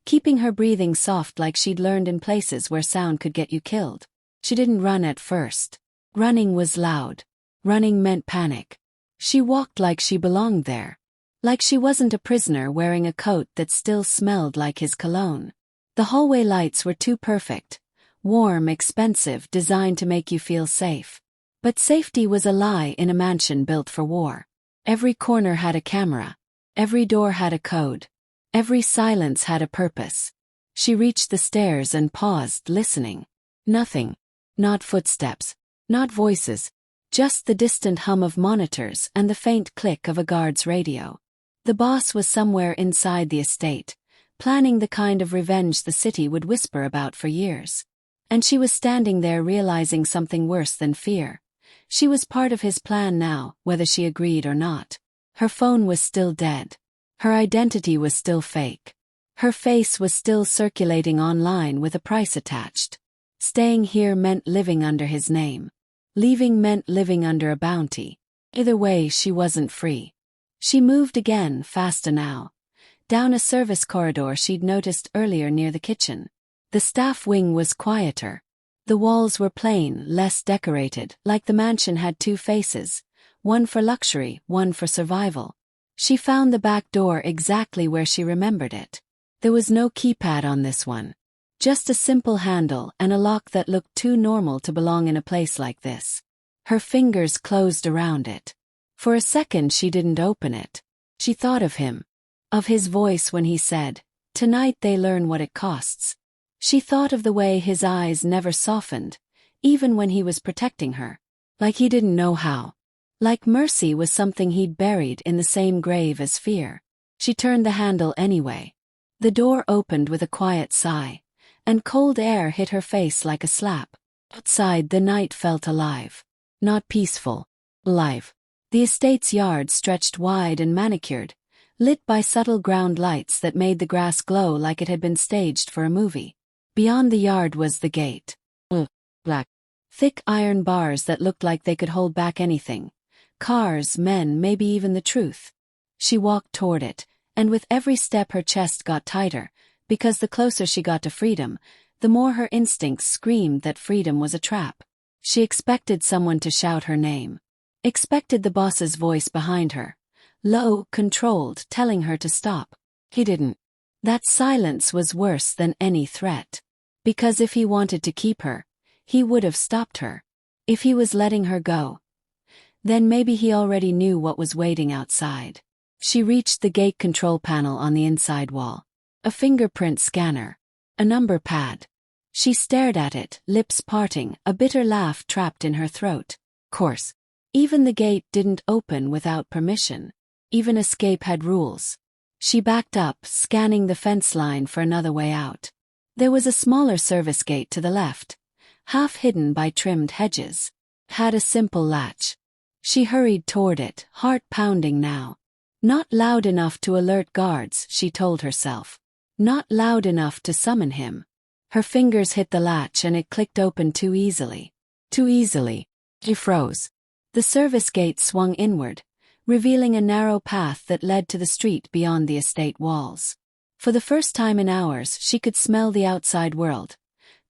keeping her breathing soft like she'd learned in places where sound could get you killed. She didn't run at first. Running was loud. Running meant panic. She walked like she belonged there. Like she wasn't a prisoner wearing a coat that still smelled like his cologne. The hallway lights were too perfect. Warm, expensive, designed to make you feel safe. But safety was a lie in a mansion built for war. Every corner had a camera. Every door had a code. Every silence had a purpose. She reached the stairs and paused, listening. Nothing. Not footsteps. Not voices. Just the distant hum of monitors and the faint click of a guard's radio. The boss was somewhere inside the estate, planning the kind of revenge the city would whisper about for years. And she was standing there realizing something worse than fear. She was part of his plan now, whether she agreed or not. Her phone was still dead. Her identity was still fake. Her face was still circulating online with a price attached. Staying here meant living under his name. Leaving meant living under a bounty. Either way, she wasn't free. She moved again, faster now. Down a service corridor she'd noticed earlier near the kitchen. The staff wing was quieter. The walls were plain, less decorated, like the mansion had two faces, one for luxury, one for survival. She found the back door exactly where she remembered it. There was no keypad on this one. Just a simple handle and a lock that looked too normal to belong in a place like this. Her fingers closed around it. For a second she didn't open it. She thought of him. Of his voice when he said, "Tonight they learn what it costs." She thought of the way his eyes never softened, even when he was protecting her. Like he didn't know how. Like mercy was something he'd buried in the same grave as fear. She turned the handle anyway. The door opened with a quiet sigh, and cold air hit her face like a slap. Outside the night felt alive. Not peaceful. Alive. The estate's yard stretched wide and manicured, lit by subtle ground lights that made the grass glow like it had been staged for a movie. Beyond the yard was the gate. Black. Thick iron bars that looked like they could hold back anything. Cars, men, maybe even the truth. She walked toward it, and with every step her chest got tighter, because the closer she got to freedom, the more her instincts screamed that freedom was a trap. She expected someone to shout her name. Expected the boss's voice behind her. Low, controlled, telling her to stop. He didn't. That silence was worse than any threat. Because if he wanted to keep her, he would have stopped her. If he was letting her go, then maybe he already knew what was waiting outside. She reached the gate control panel on the inside wall. A fingerprint scanner. A number pad. She stared at it, lips parting, a bitter laugh trapped in her throat. Course. Even the gate didn't open without permission. Even escape had rules. She backed up, scanning the fence line for another way out. There was a smaller service gate to the left, half hidden by trimmed hedges. Had a simple latch. She hurried toward it, heart pounding now. Not loud enough to alert guards, she told herself. Not loud enough to summon him. Her fingers hit the latch and it clicked open too easily. Too easily. She froze. The service gate swung inward, revealing a narrow path that led to the street beyond the estate walls. For the first time in hours, she could smell the outside world.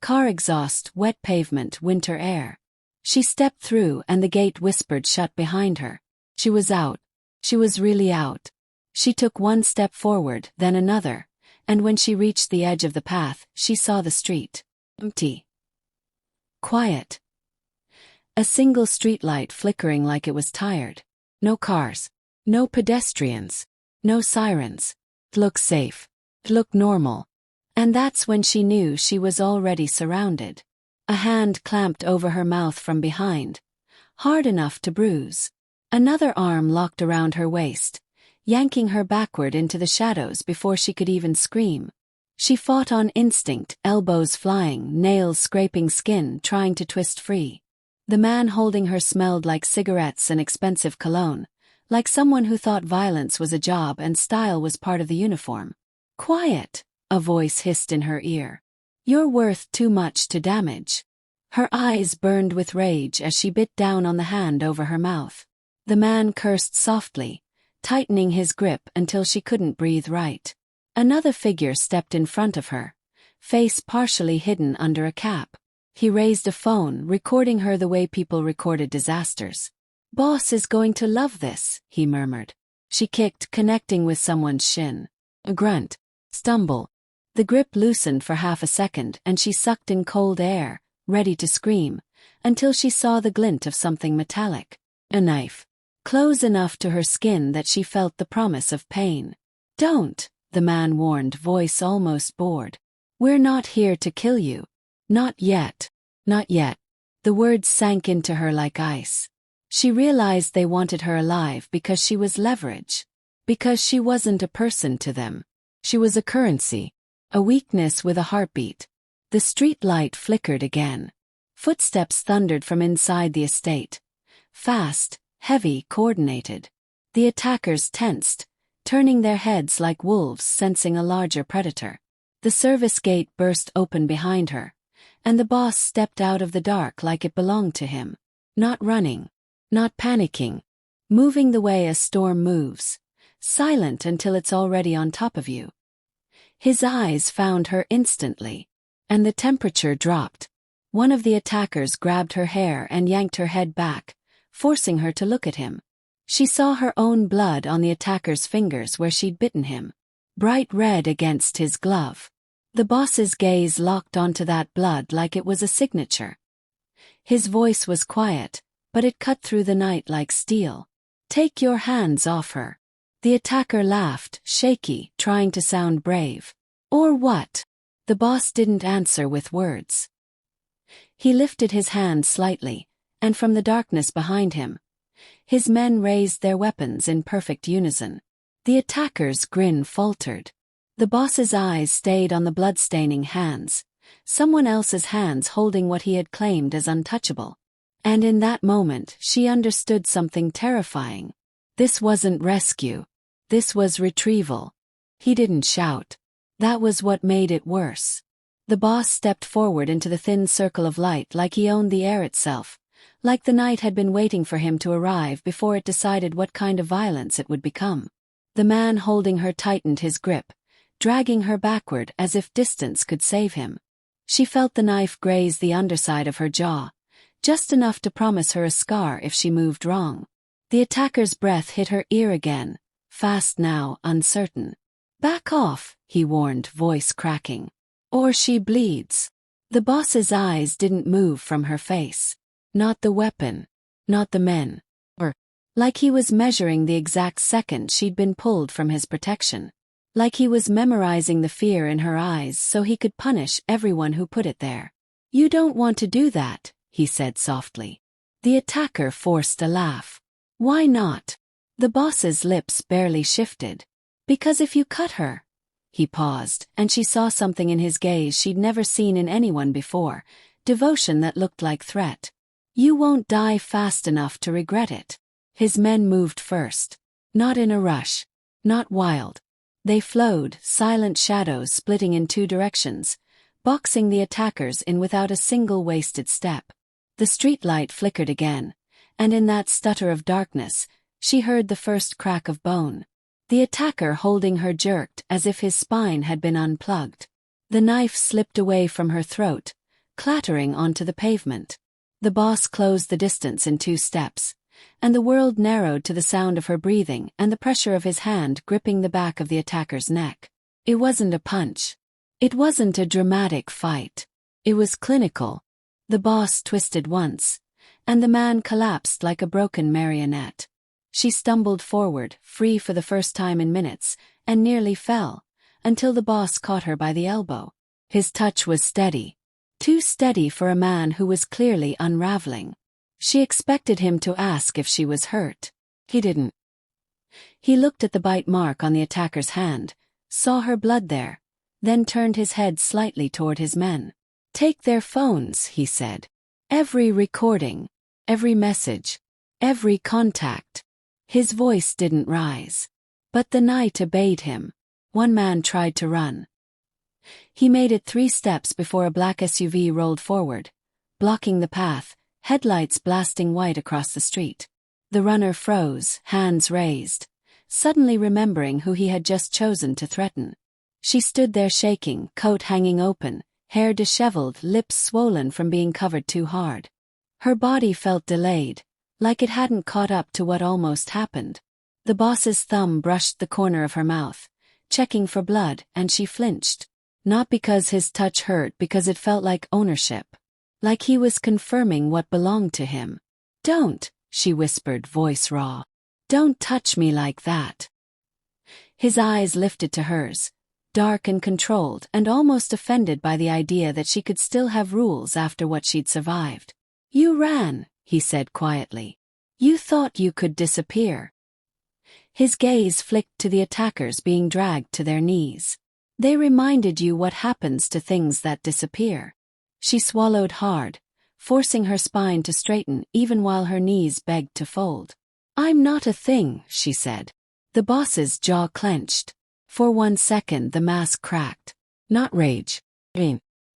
Car exhaust, wet pavement, winter air. She stepped through and the gate whispered shut behind her. She was out. She was really out. She took one step forward, then another, and when she reached the edge of the path, she saw the street. Empty. Quiet. A single streetlight flickering like it was tired. No cars. No pedestrians. No sirens. It looked safe. It looked normal. And that's when she knew she was already surrounded. A hand clamped over her mouth from behind, hard enough to bruise. Another arm locked around her waist, yanking her backward into the shadows before she could even scream. She fought on instinct, elbows flying, nails scraping skin, trying to twist free. The man holding her smelled like cigarettes and expensive cologne, like someone who thought violence was a job and style was part of the uniform. Quiet, a voice hissed in her ear. You're worth too much to damage. Her eyes burned with rage as she bit down on the hand over her mouth. The man cursed softly, tightening his grip until she couldn't breathe right. Another figure stepped in front of her, face partially hidden under a cap. He raised a phone, recording her the way people recorded disasters. Boss is going to love this, he murmured. She kicked, connecting with someone's shin. A grunt. Stumble. The grip loosened for half a second and she sucked in cold air, ready to scream, until she saw the glint of something metallic. A knife. Close enough to her skin that she felt the promise of pain. Don't, the man warned, voice almost bored. We're not here to kill you. Not yet. Not yet. The words sank into her like ice. She realized they wanted her alive because she was leverage. Because she wasn't a person to them. She was a currency. A weakness with a heartbeat. The street light flickered again. Footsteps thundered from inside the estate. Fast, heavy, coordinated. The attackers tensed, turning their heads like wolves sensing a larger predator. The service gate burst open behind her, and the boss stepped out of the dark like it belonged to him. Not running. Not panicking. Moving the way a storm moves. Silent until it's already on top of you. His eyes found her instantly, and the temperature dropped. One of the attackers grabbed her hair and yanked her head back, forcing her to look at him. She saw her own blood on the attacker's fingers where she'd bitten him. Bright red against his glove. The boss's gaze locked onto that blood like it was a signature. His voice was quiet, but it cut through the night like steel. Take your hands off her. The attacker laughed, shaky, trying to sound brave. Or what? The boss didn't answer with words. He lifted his hand slightly, and from the darkness behind him, his men raised their weapons in perfect unison. The attacker's grin faltered. The boss's eyes stayed on the blood-staining hands, someone else's hands holding what he had claimed as untouchable. And in that moment, she understood something terrifying. This wasn't rescue. This was retrieval. He didn't shout. That was what made it worse. The boss stepped forward into the thin circle of light like he owned the air itself, like the night had been waiting for him to arrive before it decided what kind of violence it would become. The man holding her tightened his grip, dragging her backward as if distance could save him. She felt the knife graze the underside of her jaw, just enough to promise her a scar if she moved wrong. The attacker's breath hit her ear again, fast now, uncertain. "Back off," he warned, voice cracking. "Or she bleeds." The boss's eyes didn't move from her face. Not the weapon. Not the men. Like he was measuring the exact second she'd been pulled from his protection. Like he was memorizing the fear in her eyes so he could punish everyone who put it there. "You don't want to do that," he said softly. The attacker forced a laugh. "Why not?" The boss's lips barely shifted. "Because if you cut her." He paused, and she saw something in his gaze she'd never seen in anyone before, devotion that looked like threat. "You won't die fast enough to regret it." His men moved first. Not in a rush. Not wild. They flowed, silent shadows splitting in two directions, boxing the attackers in without a single wasted step. The streetlight flickered again, and in that stutter of darkness, she heard the first crack of bone. The attacker holding her jerked as if his spine had been unplugged. The knife slipped away from her throat, clattering onto the pavement. The boss closed the distance in 2 steps, and the world narrowed to the sound of her breathing and the pressure of his hand gripping the back of the attacker's neck. It wasn't a punch. It wasn't a dramatic fight. It was clinical. The boss twisted once, and the man collapsed like a broken marionette. She stumbled forward, free for the first time in minutes, and nearly fell, until the boss caught her by the elbow. His touch was steady. Too steady for a man who was clearly unraveling. She expected him to ask if she was hurt. He didn't. He looked at the bite mark on the attacker's hand, saw her blood there, then turned his head slightly toward his men. "Take their phones," he said. "Every recording, every message, every contact." His voice didn't rise. But the night obeyed him. One man tried to run. He made it 3 steps before a black SUV rolled forward, blocking the path, headlights blasting white across the street. The runner froze, hands raised, suddenly remembering who he had just chosen to threaten. She stood there shaking, coat hanging open, hair disheveled, lips swollen from being covered too hard. Her body felt delayed, like it hadn't caught up to what almost happened. The boss's thumb brushed the corner of her mouth, checking for blood, and she flinched. Not because his touch hurt, because it felt like ownership. Like he was confirming what belonged to him. "Don't," she whispered, voice raw. "Don't touch me like that." His eyes lifted to hers, dark and controlled and almost offended by the idea that she could still have rules after what she'd survived. "You ran," he said quietly. "You thought you could disappear." His gaze flicked to the attackers being dragged to their knees. "They reminded you what happens to things that disappear." She swallowed hard, forcing her spine to straighten even while her knees begged to fold. "I'm not a thing," she said. The boss's jaw clenched. For 1 second the mask cracked. Not rage.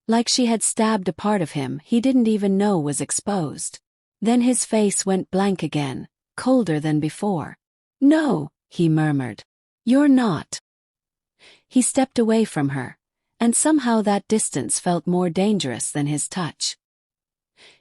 Like she had stabbed a part of him he didn't even know was exposed. Then his face went blank again, colder than before. "No," he murmured. "You're not." He stepped away from her, and somehow that distance felt more dangerous than his touch.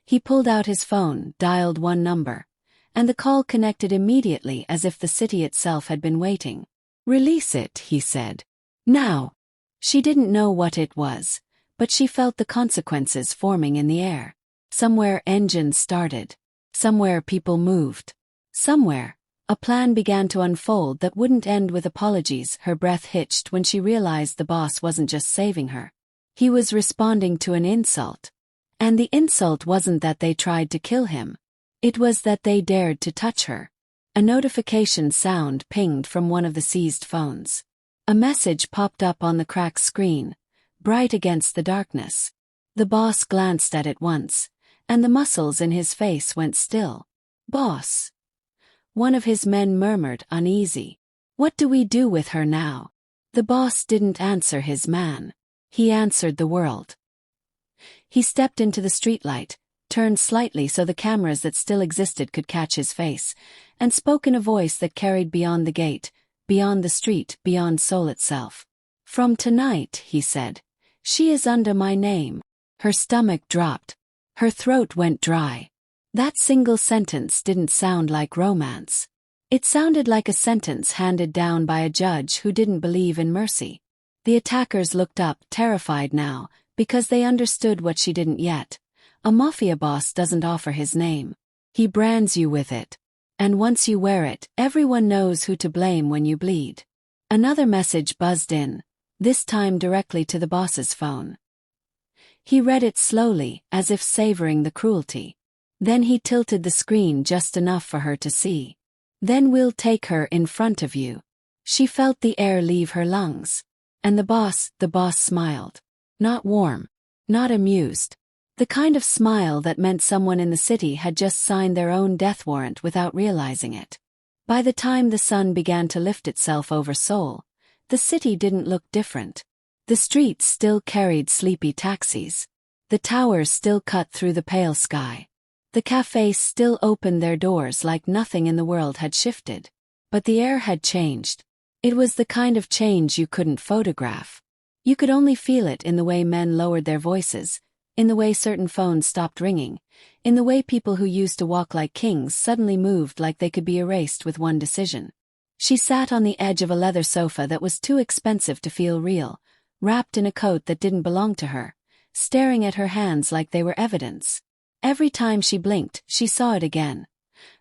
He pulled out his phone, dialed 1 number, and the call connected immediately as if the city itself had been waiting. "Release it," he said. "Now." She didn't know what it was, but she felt the consequences forming in the air. Somewhere engines started. Somewhere people moved. Somewhere a plan began to unfold that wouldn't end with apologies. Her breath hitched when she realized the boss wasn't just saving her. He was responding to an insult. And the insult wasn't that they tried to kill him. It was that they dared to touch her. A notification sound pinged from one of the seized phones. A message popped up on the cracked screen, bright against the darkness. The boss glanced at it once, and the muscles in his face went still. "Boss." One of his men murmured, uneasy. What do we do with her now? The boss didn't answer his man. He answered the world. He stepped into the streetlight, turned slightly so the cameras that still existed could catch his face, and spoke in a voice that carried beyond the gate, beyond the street, beyond Seoul itself. From tonight, he said, she is under my name. Her stomach dropped. Her throat went dry. That single sentence didn't sound like romance. It sounded like a sentence handed down by a judge who didn't believe in mercy. The attackers looked up, terrified now, because they understood what she didn't yet. A mafia boss doesn't offer his name. He brands you with it. And once you wear it, everyone knows who to blame when you bleed. Another message buzzed in, this time directly to the boss's phone. He read it slowly, as if savoring the cruelty. Then he tilted the screen just enough for her to see. Then we'll take her in front of you. She felt the air leave her lungs. And the boss smiled. Not warm. Not amused. The kind of smile that meant someone in the city had just signed their own death warrant without realizing it. By the time the sun began to lift itself over Seoul, the city didn't look different. The streets still carried sleepy taxis. The towers still cut through the pale sky. The cafes still opened their doors like nothing in the world had shifted. But the air had changed. It was the kind of change you couldn't photograph. You could only feel it in the way men lowered their voices, in the way certain phones stopped ringing, in the way people who used to walk like kings suddenly moved like they could be erased with one decision. She sat on the edge of a leather sofa that was too expensive to feel real, wrapped in a coat that didn't belong to her, staring at her hands like they were evidence. Every time she blinked, she saw it again.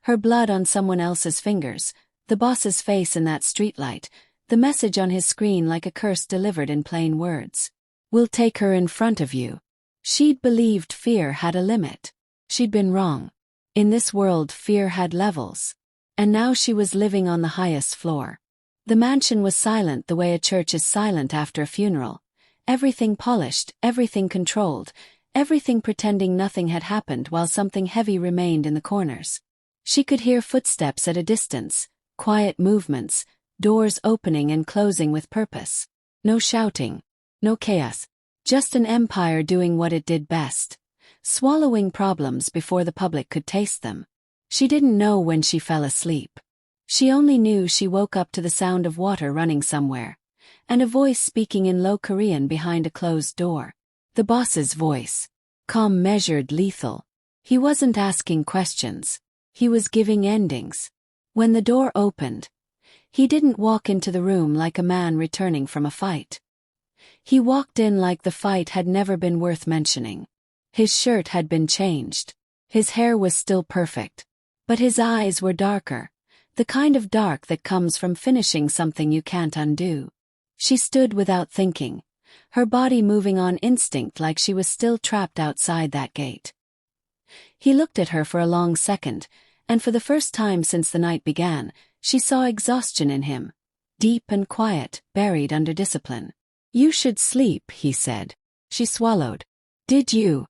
Her blood on someone else's fingers, the boss's face in that streetlight, the message on his screen like a curse delivered in plain words. We'll take her in front of you. She'd believed fear had a limit. She'd been wrong. In this world, fear had levels. And now she was living on the highest floor. The mansion was silent the way a church is silent after a funeral. Everything polished, everything controlled, everything pretending nothing had happened while something heavy remained in the corners. She could hear footsteps at a distance, quiet movements, doors opening and closing with purpose. No shouting, no chaos, just an empire doing what it did best, swallowing problems before the public could taste them. She didn't know when she fell asleep. She only knew she woke up to the sound of water running somewhere, and a voice speaking in low Korean behind a closed door. The boss's voice. Calm, measured, lethal. He wasn't asking questions. He was giving endings. When the door opened, he didn't walk into the room like a man returning from a fight. He walked in like the fight had never been worth mentioning. His shirt had been changed. His hair was still perfect. But his eyes were darker. The kind of dark that comes from finishing something you can't undo. She stood without thinking, her body moving on instinct like she was still trapped outside that gate. He looked at her for a long second, and for the first time since the night began, she saw exhaustion in him. Deep and quiet, buried under discipline. You should sleep, he said. She swallowed. Did you?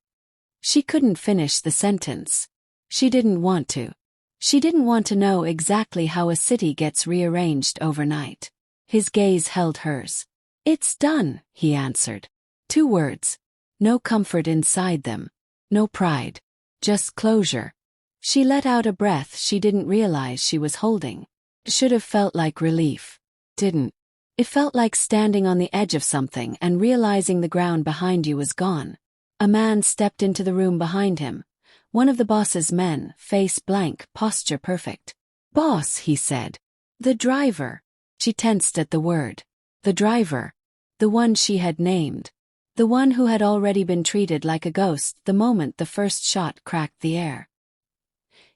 She couldn't finish the sentence. She didn't want to. She didn't want to know exactly how a city gets rearranged overnight. His gaze held hers. It's done, he answered. 2 words. No comfort inside them. No pride. Just closure. She let out a breath she didn't realize she was holding. It should have felt like relief. Didn't. It felt like standing on the edge of something and realizing the ground behind you was gone. A man stepped into the room behind him. One of the boss's men, face blank, posture perfect. Boss, he said. The driver. She tensed at the word. The driver. The one she had named. The one who had already been treated like a ghost the moment the first shot cracked the air.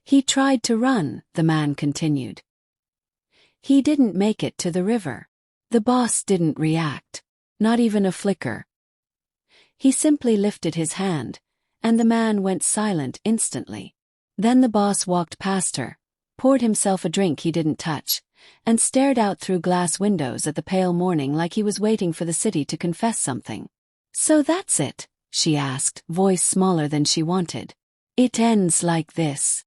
He tried to run, the man continued. He didn't make it to the river. The boss didn't react. Not even a flicker. He simply lifted his hand, and the man went silent instantly. Then the boss walked past her, poured himself a drink he didn't touch, and stared out through glass windows at the pale morning like he was waiting for the city to confess something. So that's it, she asked, voice smaller than she wanted. It ends like this.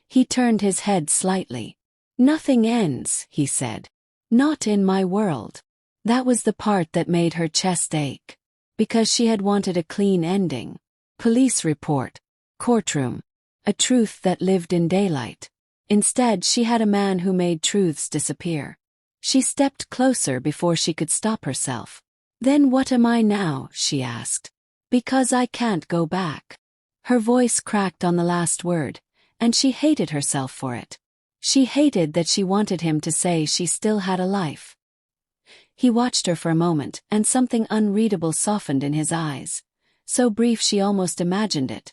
He turned his head slightly. Nothing ends, he said. Not in my world. That was the part that made her chest ache. Because she had wanted a clean ending. Police report. Courtroom. A truth that lived in daylight. Instead, she had a man who made truths disappear. She stepped closer before she could stop herself. Then what am I now? She asked. Because I can't go back. Her voice cracked on the last word, and she hated herself for it. She hated that she wanted him to say she still had a life. He watched her for a moment, and something unreadable softened in his eyes. So brief she almost imagined it.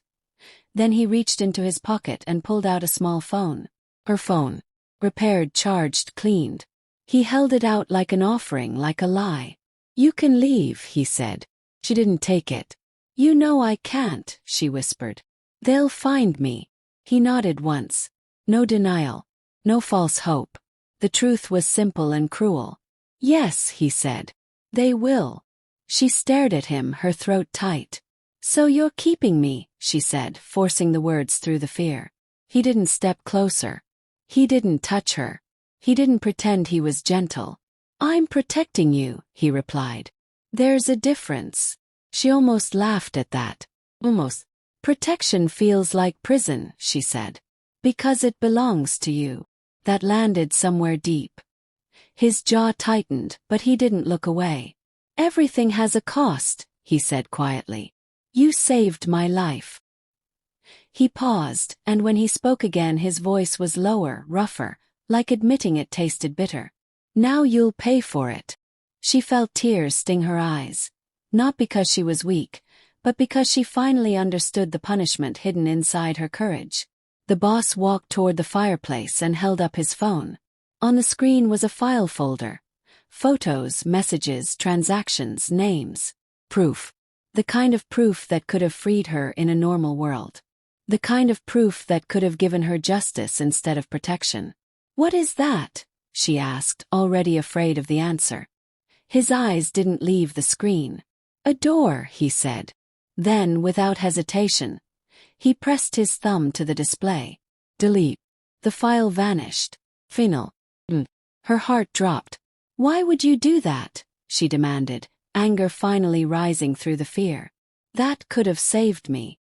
Then he reached into his pocket and pulled out a small phone. Her phone. Repaired, charged, cleaned. He held it out like an offering, like a lie. You can leave, he said. She didn't take it. You know I can't, she whispered. They'll find me. He nodded once. No denial. No false hope. The truth was simple and cruel. Yes, he said. They will. She stared at him, her throat tight. So you're keeping me, she said, forcing the words through the fear. He didn't step closer. He didn't touch her. He didn't pretend he was gentle. I'm protecting you, he replied. There's a difference. She almost laughed at that. Almost. Protection feels like prison, she said. Because it belongs to you. That landed somewhere deep. His jaw tightened, but he didn't look away. Everything has a cost, he said quietly. You saved my life. He paused, and when he spoke again his voice was lower, rougher, like admitting it tasted bitter. Now you'll pay for it. She felt tears sting her eyes. Not because she was weak, but because she finally understood the punishment hidden inside her courage. The boss walked toward the fireplace and held up his phone. On the screen was a file folder. Photos, messages, transactions, names. Proof. The kind of proof that could have freed her in a normal world. The kind of proof that could have given her justice instead of protection. What is that? She asked, already afraid of the answer. His eyes didn't leave the screen. A door, he said. Then, without hesitation, he pressed his thumb to the display. Delete. The file vanished. Final. Her heart dropped. Why would you do that? She demanded, anger finally rising through the fear. That could have saved me.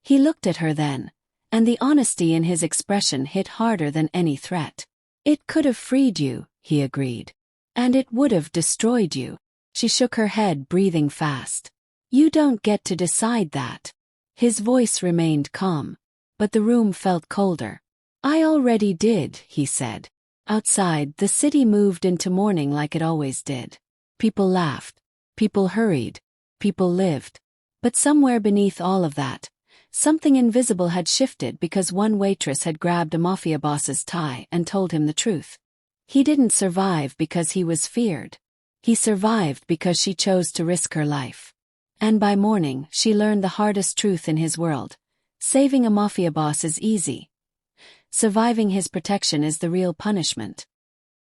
He looked at her then, and the honesty in his expression hit harder than any threat. It could have freed you, he agreed. And it would have destroyed you. She shook her head, breathing fast. You don't get to decide that. His voice remained calm, but the room felt colder. I already did, he said. Outside, the city moved into mourning like it always did. People laughed. People hurried. People lived. But somewhere beneath all of that, something invisible had shifted because one waitress had grabbed a mafia boss's tie and told him the truth. He didn't survive because he was feared. He survived because she chose to risk her life. And by morning, she learned the hardest truth in his world. Saving a mafia boss is easy. Surviving his protection is the real punishment.